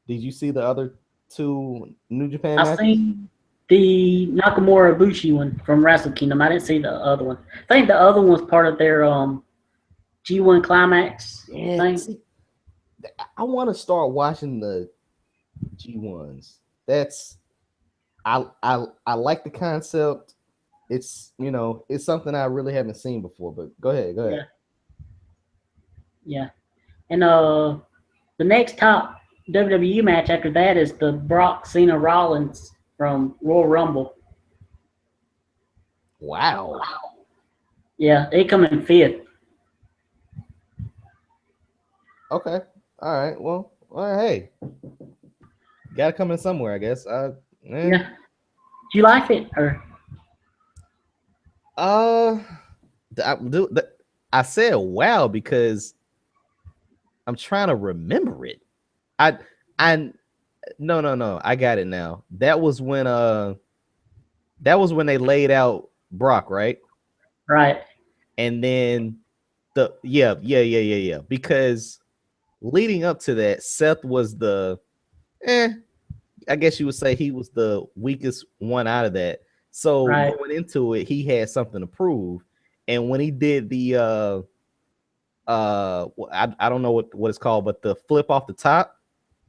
Did you see the other two New Japan I matches? seen the Nakamura Ibushi one from Wrestle Kingdom. I didn't see the other one. I think the other one was part of their G1 Climax Yeah. thing. See, I want to start watching the G1s. That's I like the concept. It's something I really haven't seen before. But go ahead, go ahead. Yeah, yeah. And the next top WWE match after that is the Brock Cena Rollins from Royal Rumble. Wow. Yeah, they come in fifth. Okay. All right. Well, hey, gotta come in somewhere, I guess. Yeah. Do you like it or? Uh, I said wow because I'm trying to remember it. I, I, no. I got it now. That was when they laid out Brock, right? Right. And then yeah. Because leading up to that, Seth was I guess you would say he was the weakest one out of that. So Right. going into it, he had something to prove. And when he did the I don't know what it's called, but the flip off the top,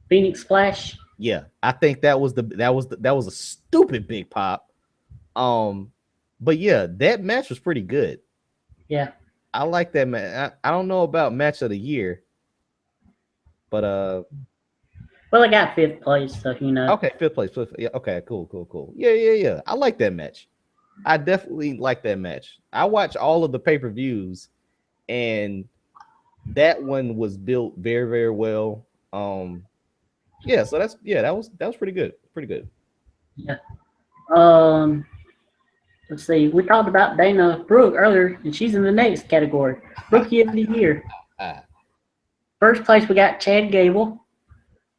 Phoenix Splash. yeah, I think that was a stupid big pop. But yeah, that match was pretty good. Yeah. I like that match. I don't know about match of the year, but Well, I got fifth place, so you know. okay, fifth place. Yeah, okay, cool. Yeah. I like that match. I definitely like that match. I watch all of the pay-per-views, and that one was built very, very well. Yeah, so that was pretty good. Pretty good. Yeah. Um. Let's see. We talked about Dana Brooke earlier, and she's in the next category, Rookie of the Year. Ah, First place we got Chad Gable.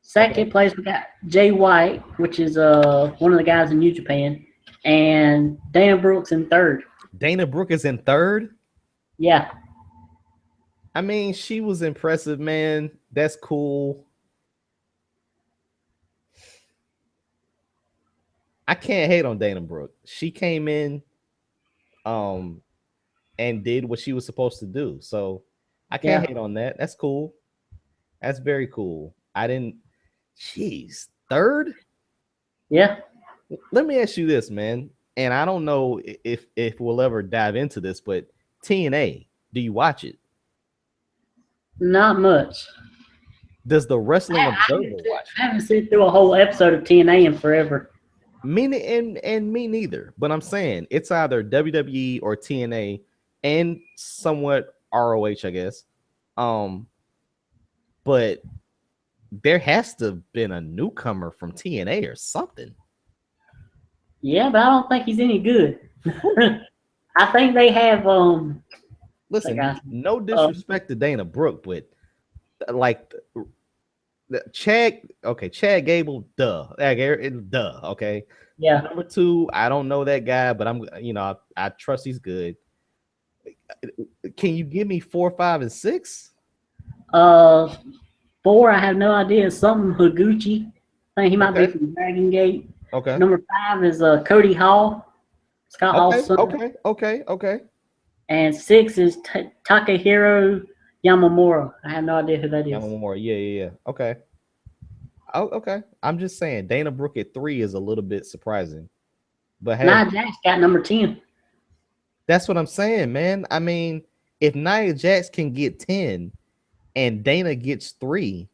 Okay. Second place we got Jay White, which is one of the guys in New Japan, and Dana Brooks in third. Dana Brooke is in third. Yeah, I mean, she was impressive, man. That's cool. I can't hate on Dana Brooke. She came in um and did what she was supposed to do. So I can't yeah, hate on that. That's cool. That's very cool. I didn't. Jeez, third. yeah. Let me ask you this, man. And I don't know if we'll ever dive into this, but TNA, do you watch it? Not much. Does the I, Wrestling I, Observer haven't, watch it? I haven't seen through a whole episode of TNA in forever. And me neither. But I'm saying it's either WWE or TNA and somewhat ROH, I guess. Um, but there has to have been a newcomer from TNA or something. Yeah, but I don't think he's any good. Who? I think they have what's that Listen, guy's name? no disrespect to Dana Brooke, but like Chad, okay, Chad Gable, duh, duh, okay. Yeah. Number two, I don't know that guy, but I trust he's good. Can you give me 4, 5, and 6? Uh, four, I have no idea. Something Higuchi. I think he might be Okay, from Dragon Gate. okay, Number five is Cody Hall, Scott Hall's okay, son. okay, okay, okay. And six is Takahiro Yamamura. I have no idea who that is. Yamamura, yeah, yeah, yeah. Okay, oh, okay. I'm just saying Dana Brooke at 3 is a little bit surprising, but hey, Nia Jax got number 10. that's what I'm saying, man. I mean, if Nia Jax can get 10 and Dana gets 3,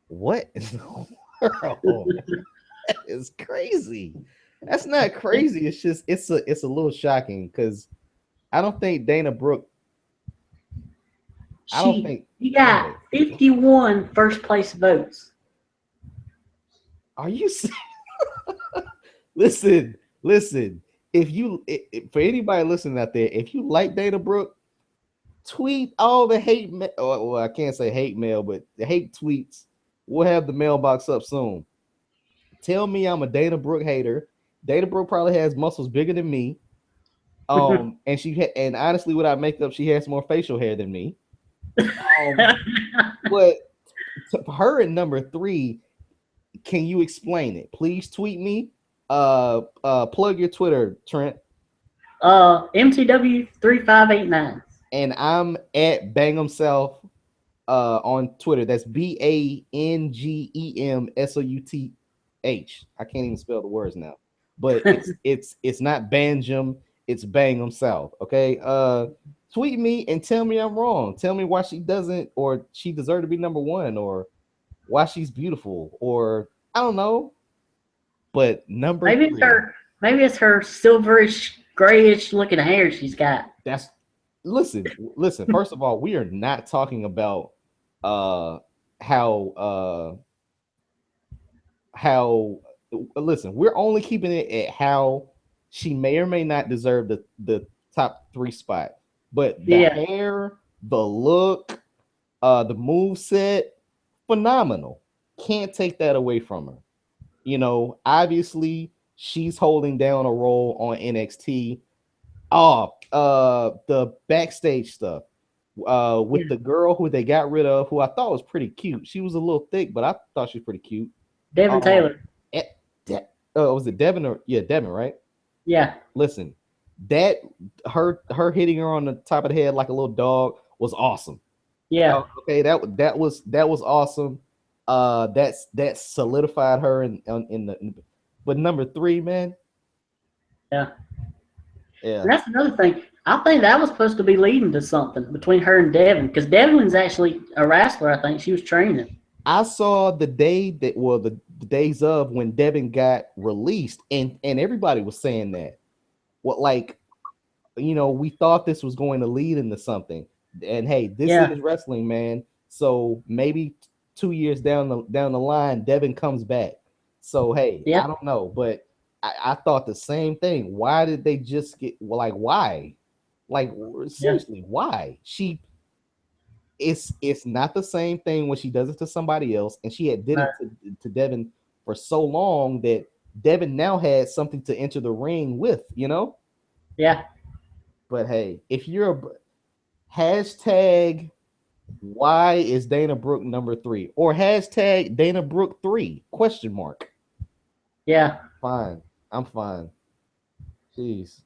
what in the world? That is crazy. That's not crazy. It's just it's a little shocking because I don't think Dana Brooke. I don't think. He Go got ahead. 51 first place votes. Are you? Listen, listen. If you for anybody listening out there, if you like Dana Brooke, tweet all the hate. Well, I can't say hate mail, but the hate tweets. We'll have the mailbox up soon. Tell me I'm a Dana Brooke hater. Dana Brooke probably has muscles bigger than me. And and honestly, without makeup, she has more facial hair than me. Um, but her at number 3, can you explain it? Please tweet me. Plug your Twitter, Trent. MTW 3589. And I'm at Bangum South on Twitter. That's BANGEMSOUTH. I can't even spell the words now. But it's not Banjum, it's Bangum South. Okay. Tweet me and tell me I'm wrong. Tell me why she doesn't, or she deserved to be number 1, or why she's beautiful, or I don't know. But number Maybe it's 3, her. Maybe it's her silverish, grayish looking hair she's got. that's listen. First of all, we are not talking about uh how how listen, we're only keeping it at how she may or may not deserve the top 3 spot. But the Yeah, hair, the look, the move set, phenomenal. Can't take that away from her. Obviously she's holding down a role on NXT. Oh, the backstage stuff. With yeah. the girl who they got rid of, who I thought was pretty cute. She was a little thick, but I thought she was pretty cute. Devin Um, Taylor. was it Devin or yeah, Devin, right? Yeah, Listen, that her hitting her on the top of the head like a little dog was awesome. yeah, Okay, that was awesome. That solidified her but number 3, man, yeah. yeah. And that's another thing. I think that was supposed to be leading to something between her and Devin, because Devin's actually a wrestler. I think she was training. I saw the day that well the days of when Devin got released, and everybody was saying that. What like we thought this was going to lead into something. And hey, this Yeah, is wrestling, man. So maybe 2 years down the line, Devin comes back. So hey, yeah, I don't know, but I thought the same thing. Why did they just get why? Like yeah. seriously, why? it's not the same thing when she does it to somebody else, and she had did No. it to Devin for so long that Devin now had something to enter the ring with, you know. Yeah. But hey, if you're a hashtag why is Dana Brooke number 3 or hashtag Dana Brooke 3 question mark, Yeah. fine, I'm fine. Jeez,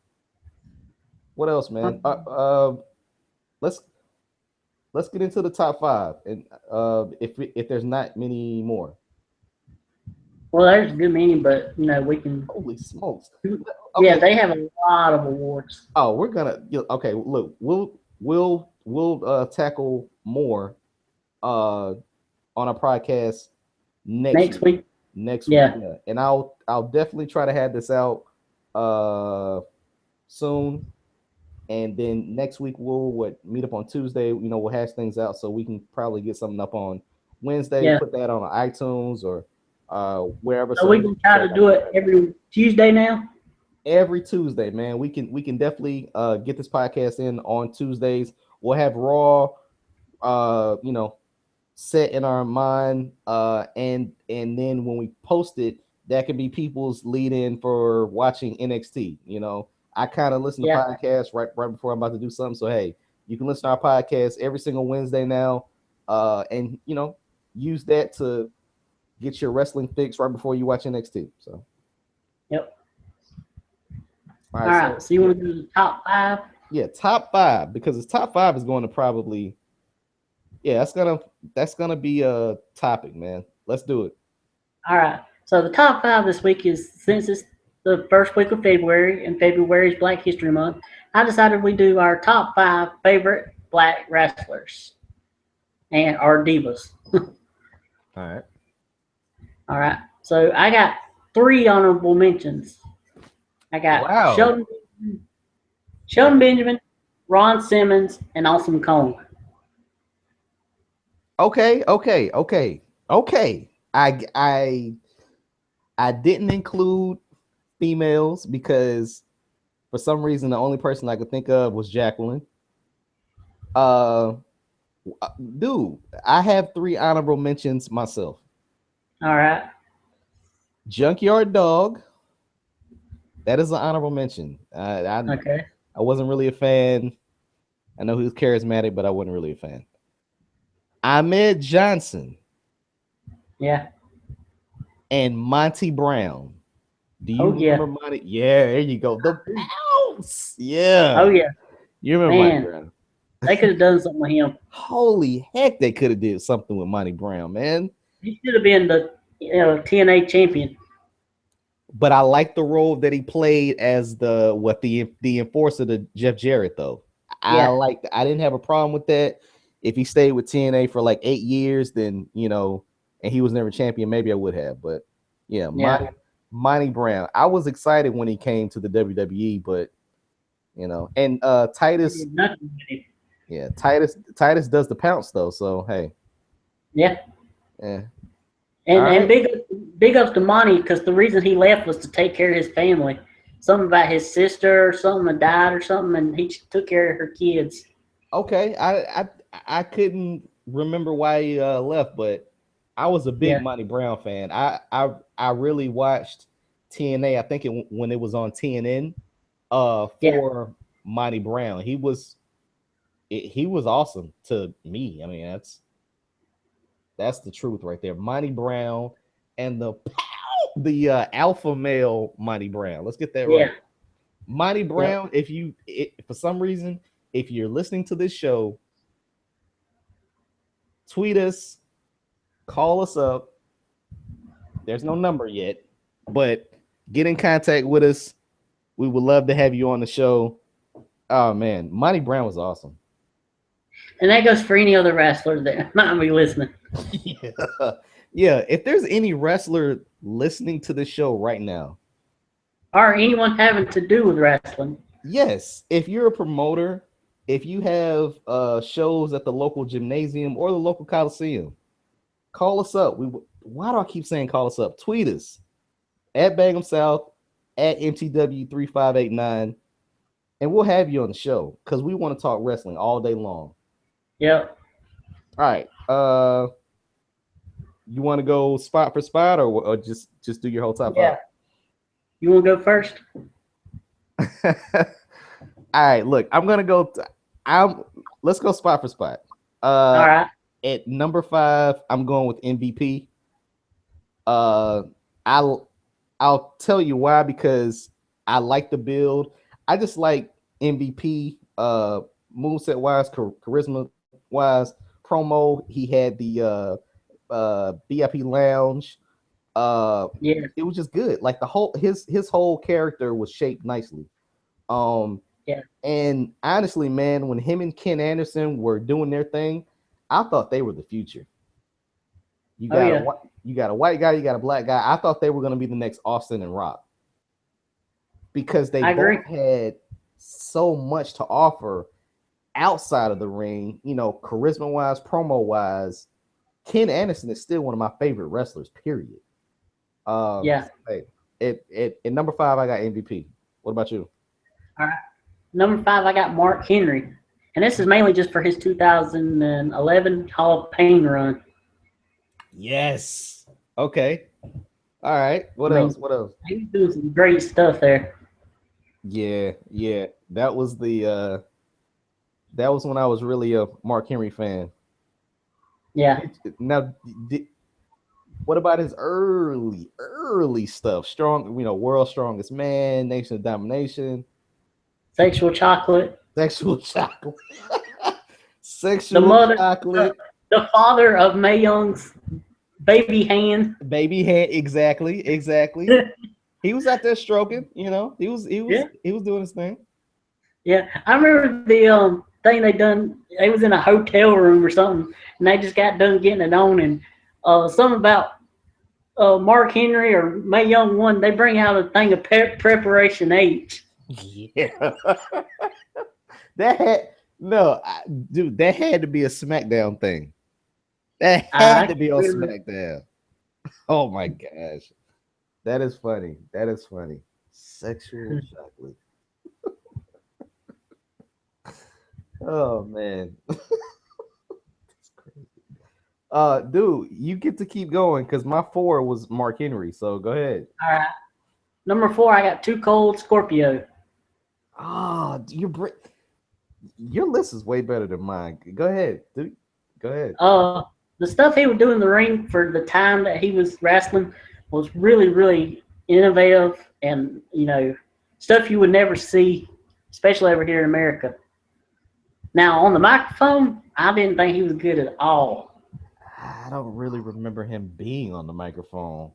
what else, man? Let's let's get into the top five, and if there's not many more. Well, there's a good many, but we can. Holy smokes. Yeah, Okay. they have a lot of awards. Oh, we're gonna okay. Look, we'll tackle more uh on our podcast next Next week. week. Next week, Yeah. yeah. And I'll definitely try to have this out uh soon. And then next week we'll meet up on Tuesday. We'll hash things out so we can probably get something up on Wednesday. Yeah. Put that on iTunes or wherever So so we can try so to everybody do can it catch it. every Tuesday now. Every Tuesday, man. We can definitely get this podcast in on Tuesdays. We'll have Raw set in our mind, and then when we post it, that can be people's lead in for watching NXT. I kind of listen to Yeah. podcasts right before I'm about to do something. So hey, you can listen to our podcast every single Wednesday now, and use that to get your wrestling fix right before you watch NXT. So Yep. all All right, right. so So you yeah, want to do the top five? yeah, top five, because his top five is going to probably, yeah, that's gonna be a topic, man. Let's do it. All right. So the top five this week is, since it's the first week of February and February is Black History Month, I decided we do our top five favorite black wrestlers and our divas. All right. All right. So I got three honorable mentions. I got Wow. Sheldon Benjamin, Ron Simmons, and Awesome Kong. Okay, okay, okay, okay. I didn't include females because for some reason the only person I could think of was Jacqueline. Uh, dude, I have three honorable mentions myself. All right. Junkyard Dog, that is an honorable mention. Okay. I wasn't really a fan. I know he was charismatic, but I wasn't really a fan. Ahmed Johnson Yeah. and Monty Brown. Do you Oh yeah. remember Monty? Yeah, there you go. The bounce. Yeah. Oh yeah. You remember Monty Man, Brown? they could have done something with him. Holy heck, they could have did something with Monty Brown, man. He should have been the TNA champion. But I like the role that he played as the enforcer to Jeff Jarrett though. Yeah. I didn't have a problem with that. If he stayed with TNA for like 8 years, then and he was never champion, maybe I would have. But yeah, Yeah. Monty Brown. I was excited when he came to the WWE, but and They Titus, did nothing with him. yeah, Titus does the pounce though. So hey, Yeah. yeah, all And right. big ups to Monty, because the reason he left was to take care of his family. Something about his sister or something that died or something, and he took care of her kids. Okay, I couldn't remember why he left, but I was a big Yeah. Monty Brown fan. I really watched TNA. I think when it was on TNN. Yeah. For Monty Brown, he was awesome to me. I mean, that's the truth right there. Monty Brown and the alpha male Monty Brown. Let's get that Yeah. right. Monty Yep. Brown, for some reason, if you're listening to this show, tweet us, call us up. There's no number yet, but get in contact with us. We would love to have you on the show. Oh man, Monty Brown was awesome. And that goes for any other wrestler that might be listening. Yeah. Yeah. If there's any wrestler listening to the show right now, Or anyone having to do with wrestling. yes, if you're a promoter, if you have shows at the local gymnasium or the local coliseum, call us up. Why do I keep saying call us up? Tweet us at Bangham South at MTW3589, and we'll have you on the show because we want to talk wrestling all day long. Yep. All right. You want to go spot for spot, or just do your whole top Yeah. five? You want to go first? All right. Look, I'm gonna go. I'm. Let's go spot for spot. All Uh, right. at number five, I'm going with MVP. Uh, I'll I'll tell you why, because I like the build. I just like MVP. Moveset wise, charisma wise, promo. He had the VIP lounge. Yeah. It was just good. Like the whole his whole character was shaped nicely. Um, Yeah. and honestly, man, when him and Ken Anderson were doing their thing, I thought they were the future. You Oh got a yeah. you got a white guy, you got a black guy. I thought they were going to be the next Austin and Rock, because they I agree. both had so much to offer outside of the ring. You know, charisma wise, promo wise. Ken Anderson is still one of my favorite wrestlers. Period. Yeah. Hey, at number five, I got MVP. What about you? All right. Number five, I got Mark Henry, and this is mainly just for his 2011 Hall of Pain run. Yes. Okay. All right. I What else? mean, What else? he was doing some great stuff there. Yeah, yeah. That was when I was really a Mark Henry fan. Yeah. Now, did, what about his early stuff? Strong, World Strongest Man, Nation of Domination, Sexual Chocolate, Sexual Chocolate, the Sexual mother, the, Chocolate, the father of Mae Young's baby hand. Baby Hand. Exactly, exactly. He was out there stroking. Yeah. He was doing his thing. Yeah. I remember the thing they done. They was in a hotel room or something, and they just got done getting it on, and something about Mark Henry or Mae Young one. They bring out a thing of preparation H. Yeah, that had no, dude. That had to be a SmackDown thing. That I had to can't be on remember. SmackDown. Oh my gosh, that is funny. That is funny. Sexual chocolate. Oh man, that's crazy. Dude, you get to keep going because my four was Mark Henry. So go ahead. All right. Number four, I got Too Cold Scorpio. Ah, your list is way better than mine. Go ahead, dude. Go ahead. The stuff he would do in the ring for the time that he was wrestling was really, really innovative, and stuff you would never see, especially over here in America. Now on the microphone, I didn't think he was good at all. I don't really remember him being on the microphone.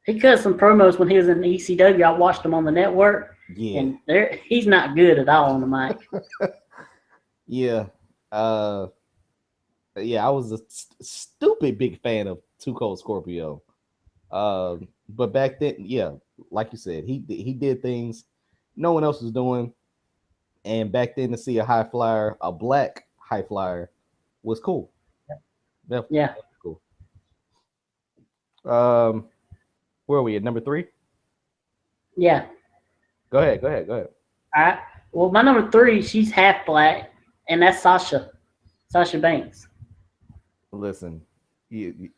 He cut some promos when he was in ECW. I watched him on the network, Yeah, and he's not good at all on the mic. yeah, uh, yeah. I was a stupid big fan of Two Cold Scorpio. But back then, yeah, like you said, he did things no one else was doing, and back then to see a high flyer, a black high flyer, was cool. Definitely Yeah, cool. Um, where are we at? Number three. yeah. Go ahead. Go ahead. Go ahead. All right. Well, my number three, she's half black, and that's Sasha Banks. Listen, you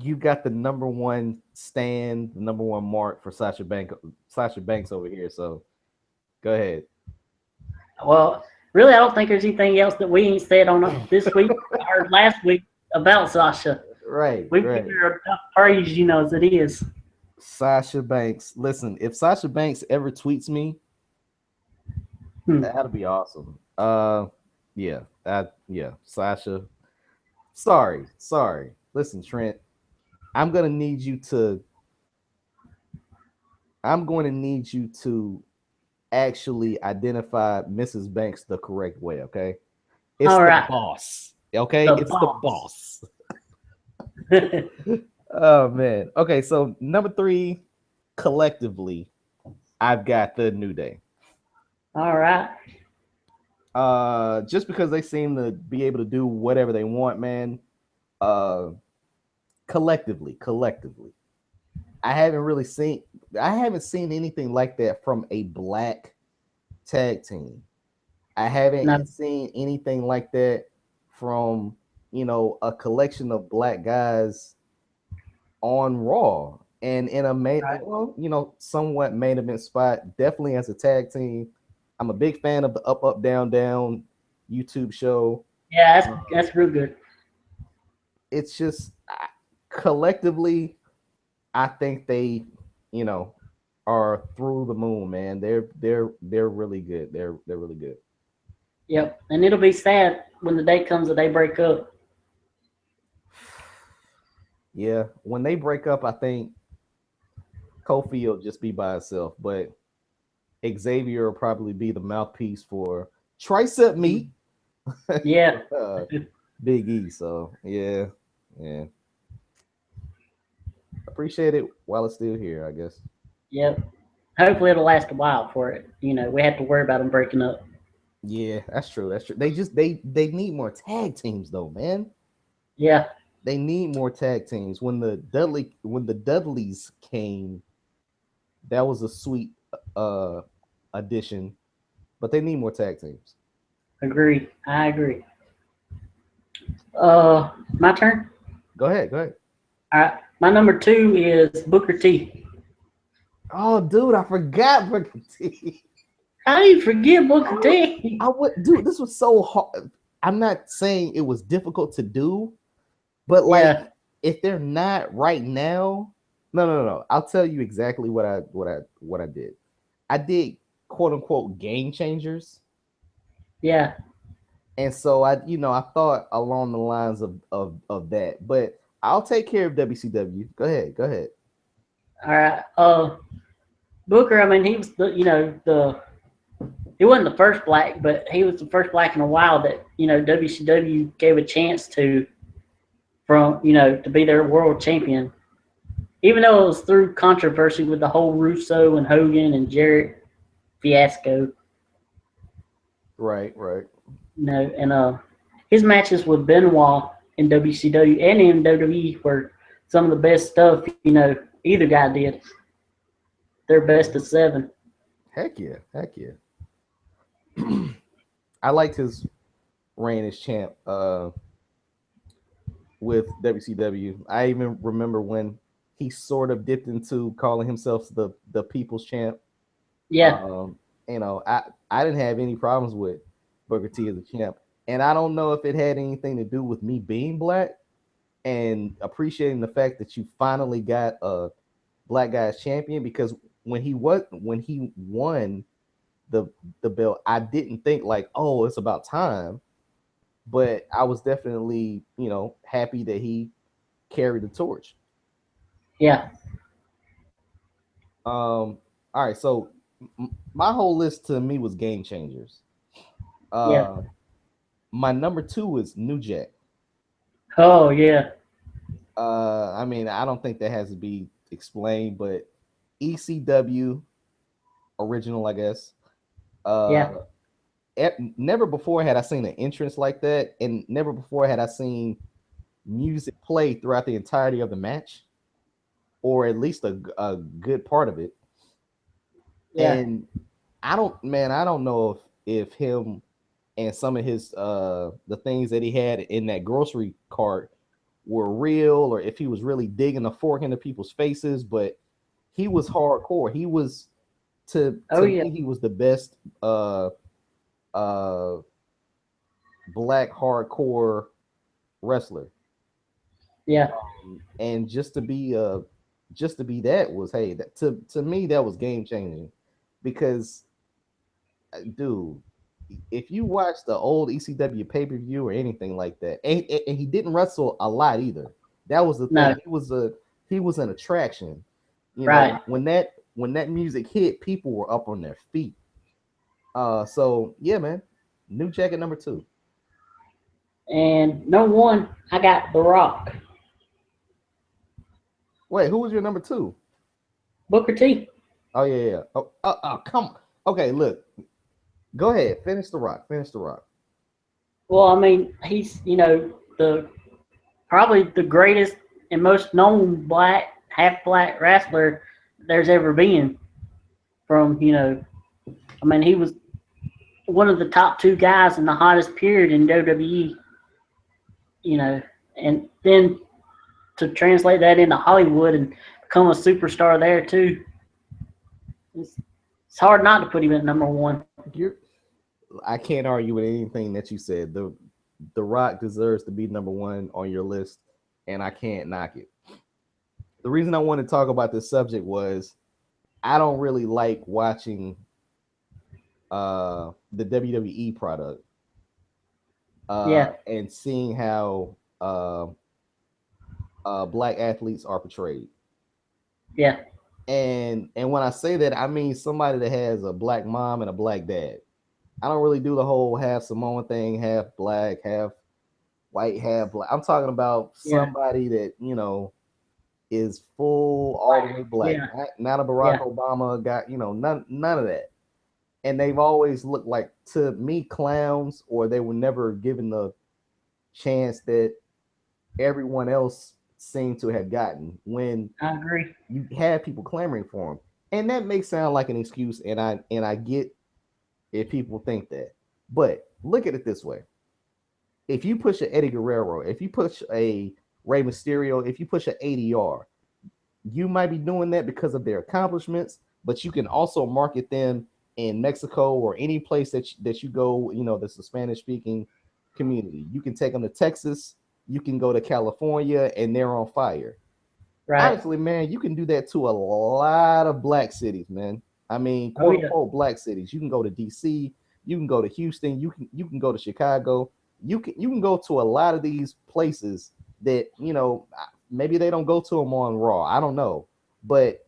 you got the number one stand, the number one mark for Sasha Banks over here. So go ahead. Well, really, I don't think there's anything else that we ain't said on this week or last week about Sasha. Right, We've given right. her enough praise, as it is. Sasha Banks. Listen, if Sasha Banks ever tweets me, Hmm. that'll be awesome. Yeah, yeah, Sasha. Sorry. Listen, Trent, I'm gonna need you to. I'm going to need you to actually identify Mrs. Banks the correct way. Okay, it's All the right, boss. Okay, the it's the boss. boss. Oh man. Okay, so number three, collectively, I've got the New Day. All right. Just because they seem to be able to do whatever they want, man. Uh, collectively, I haven't really seen. I haven't seen anything like that from a black tag team. I No. haven't seen anything like that from a collection of black guys on Raw and in a Right. somewhat main event spot. Definitely as a tag team. I'm a big fan of the Up Up Down Down YouTube show. Yeah, Uh, that's real good. it's just collectively, I think they, you know, are through the moon, man. They're really good. They're really good. Yep. And it'll be sad when the day comes that they break up. Yeah, when they break up, I think Kofi will just be by himself, but Xavier will probably be the mouthpiece for tricep meat, Yeah. uh, Big E. So yeah, yeah, appreciate it while it's still here, I guess. Yep. Hopefully it'll last a while for it. We have to worry about them breaking up. Yeah, that's true. That's true. They need more tag teams though, man. Yeah. They need more tag teams. When the Dudleys came, that was a sweet uh addition, but they need more tag teams. Agree. I agree. My turn. Go ahead, go ahead. All right. My number two is Booker T. Oh, dude, I forgot Booker T. How do you forget Booker I would, T? I would, dude. This was so hard. I'm not saying it was difficult to do, but like, Yeah. if they're not right now, no. I'll tell you exactly what I did. I did quote unquote game changers, Yeah. and so I thought along the lines of that. But I'll take care of WCW. Go ahead, go ahead. All right. Booker. I mean, he was the he wasn't the first black, but he was the first black in a while that WCW gave a chance to to be their world champion. Even though it was through controversy with the whole Russo and Hogan and Jarrett fiasco, Right, right. and his matches with Benoit in WCW and in WWE were some of the best stuff either guy did. Their best of seven. Heck yeah, heck yeah. I liked his reign as champ with WCW. I even remember when he sort of dipped into calling himself the People's Champ. Yeah. Um, I didn't have any problems with Booker T as a champ, and I don't know if it had anything to do with me being black and appreciating the fact that you finally got a black guy's champion. Because when he won the the belt, I didn't think like, oh, it's about time, but I was definitely happy that he carried the torch. Yeah. All right, so my whole list to me was game changers. Yeah. Uh, my number two is New Jack. Oh yeah. I mean, I don't think that has to be explained, but ECW original, I guess. Yeah. Uh, Never before had I seen an entrance like that, and never before had I seen music play throughout the entirety of the match, or at least a good part of it. Yeah. And I don't know if him and some of his the things that he had in that grocery cart were real, or if he was really digging a fork into people's faces, but he was hardcore. He was Oh to yeah. me he was the best uh black hardcore wrestler. Yeah. And just to be that was, hey, that, to me that was game changing. Because dude, if you watch the old ECW pay-per-view or anything like that, and he didn't wrestle a lot either. That was the thing. No. He was an attraction. Right. When that music hit, people were up on their feet. So yeah, man. New Jacket number two. And number one, I got The Rock. Wait, who was your number two? Booker T. Oh yeah. Come on. Okay, look. Go ahead. Finish the rock. Finish the rock. Well, I mean, he's the probably the greatest and most known half black wrestler there's ever been. From I mean, he was one of the top two guys in the hottest period in WWE. you know, and then to translate that into Hollywood and become a superstar there too, it's, it's hard not to put him at number one. You're I can't argue with anything that you said. The Rock deserves to be number one on your list, and I can't knock it. The reason I wanted to talk about this subject was I don't really like watching the WWE product Yeah, and seeing how black athletes are portrayed. yeah, And when I say that, I mean somebody that has a black mom and a black dad. I don't really do the whole half Samoan thing, half black, half white, half black. I'm talking about yeah, somebody that is full all the way black. yeah, Not a Barack yeah. Obama got none of that. And they've always looked like to me clowns, or they were never given the chance that everyone else seemed to have gotten when I agree. you had people clamoring for him. And that may sound like an excuse, and I get if people think that. But look at it this way: if you push a Eddie Guerrero, if you push a Rey Mysterio, if you push an ADR, you might be doing that because of their accomplishments, but you can also market them in Mexico or any place that you go, that's a Spanish speaking community. You can take them to Texas, you can go to California, and they're on fire. Right. Honestly, man, you can do that to a lot of black cities, man. I mean, Oh quote yeah, unquote black cities. You can go to DC, you can go to Houston, you can go to Chicago. You can go to a lot of these places that, maybe they don't go to them on Raw. I don't know. But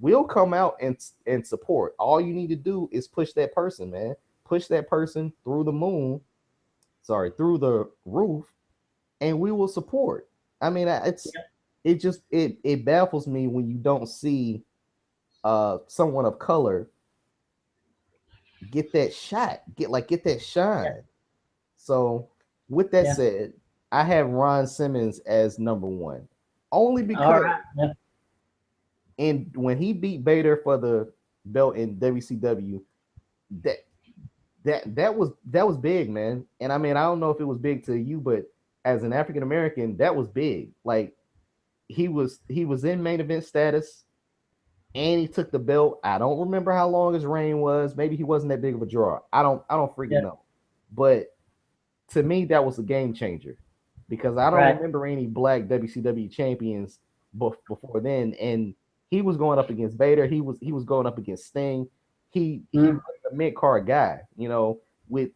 we'll come out and support. All you need to do is push that person, man. Push that person through the moon, sorry, through the roof, and we will support. I mean, it baffles me when you don't see someone of color get that shot, get that yeah, shine. So with that yeah. said, I have Ron Simmons as number one, only All because right. Yeah, when he beat Bader for the belt in WCW, that that was big, man. And I mean, I don't know if it was big to you, but as an African American, that was big. Like he was in main event status and he took the belt. I don't remember how long his reign was. Maybe he wasn't that big of a draw. I don't freaking yeah. know. But to me, that was a game changer because I don't Right. remember any black WCW champions before then. And he was going up against Vader. He was going up against Sting. He Mm, was a mid card guy. With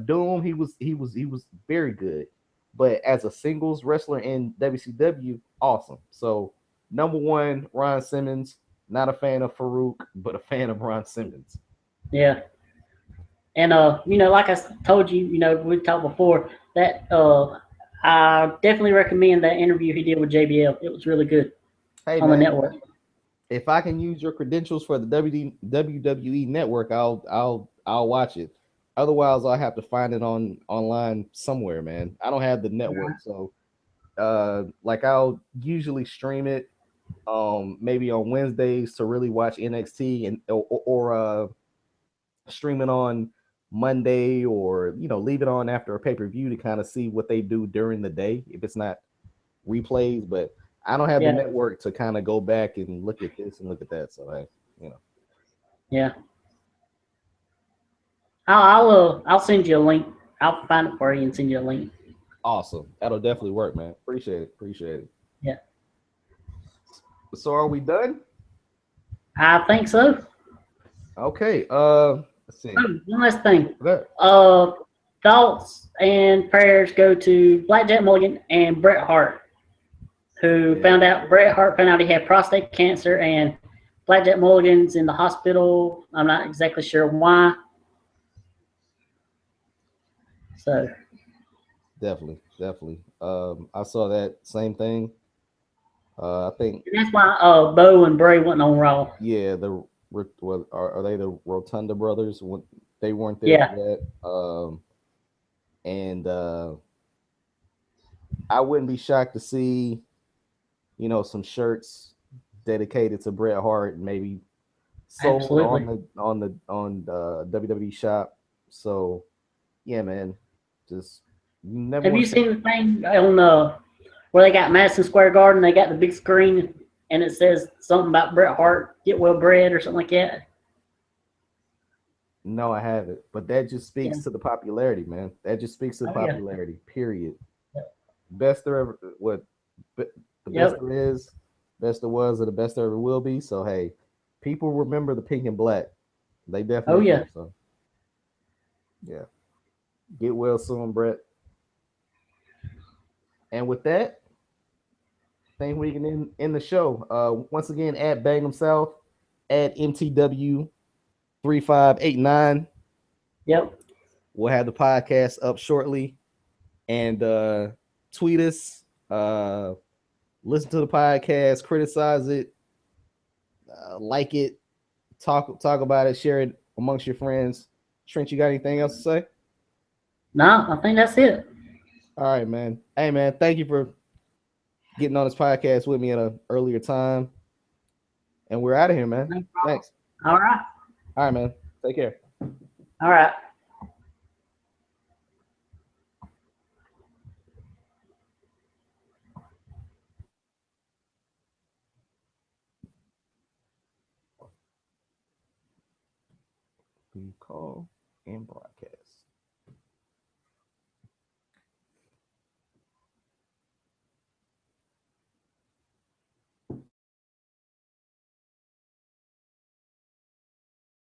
Doom, he was very good. But as a singles wrestler in WCW, awesome. So number one, Ron Simmons. Not a fan of Farouk, but a fan of Ron Simmons. yeah. And like I told you, we talked before that. I definitely recommend that interview he did with JBL. It was really good Hey on the man, network. if I can use your credentials for the WWE network, I'll watch it. Otherwise, I'll have to find it online somewhere, man. I don't have the network, so like I'll usually stream it maybe on Wednesdays to really watch NXT and or stream it on Monday, or leave it on after a pay-per-view to kind of see what they do during the day if it's not replays. But I don't have the Yeah, network to kind of go back and look at this and look at that. So hey, you know, yeah. I'll send you a link. I'll find it for you and send you a link. awesome. That'll definitely work, man. Appreciate it. Appreciate it. Yeah, So are we done? I think so. Okay. Let's see. Oh, one last thing. That Uh, thoughts and prayers go to Blackjack Mulligan and Bret Hart, who yeah, found out Bret Hart found out he had prostate cancer, and Blackjack Mulligan's in the hospital. I'm not exactly sure why. So, definitely, definitely. I saw that same thing. I think and that's why Bo and Bray went on Raw. yeah, are they the Rotunda brothers? They weren't there for Yeah, that. And I wouldn't be shocked to see some shirts dedicated to Bret Hart, and maybe sold absolutely. on the WWE shop. So yeah, man, just You never Have you want to take. seen the thing on where they got Madison Square Garden? They got the big screen and it says something about Bret Hart, get well bred or something like that. No, I haven't. But that just Yeah. speaks to the popularity, man. That just speaks to the Oh yeah. popularity. Period. Yep. Best there ever. What? The best Yep. there is, best there was, and the best there ever will be. So hey, people remember the pink and black. They Oh definitely yeah. do. So yeah, get well soon, Brett. And with that, I think we can end the show. Once again, at Bangham South, at MTW3589. Yep. We'll have the podcast up shortly, and tweet us. Listen to the podcast, criticize it, like it, talk about it, share it amongst your friends. Trent, you got anything else to say? No, I think that's it. All right, man. Hey, man, thank you for getting on this podcast with me at an earlier time. And we're out of here, man. No problem. Thanks. All right. All right, man. Take care. All right. We call and broadcast.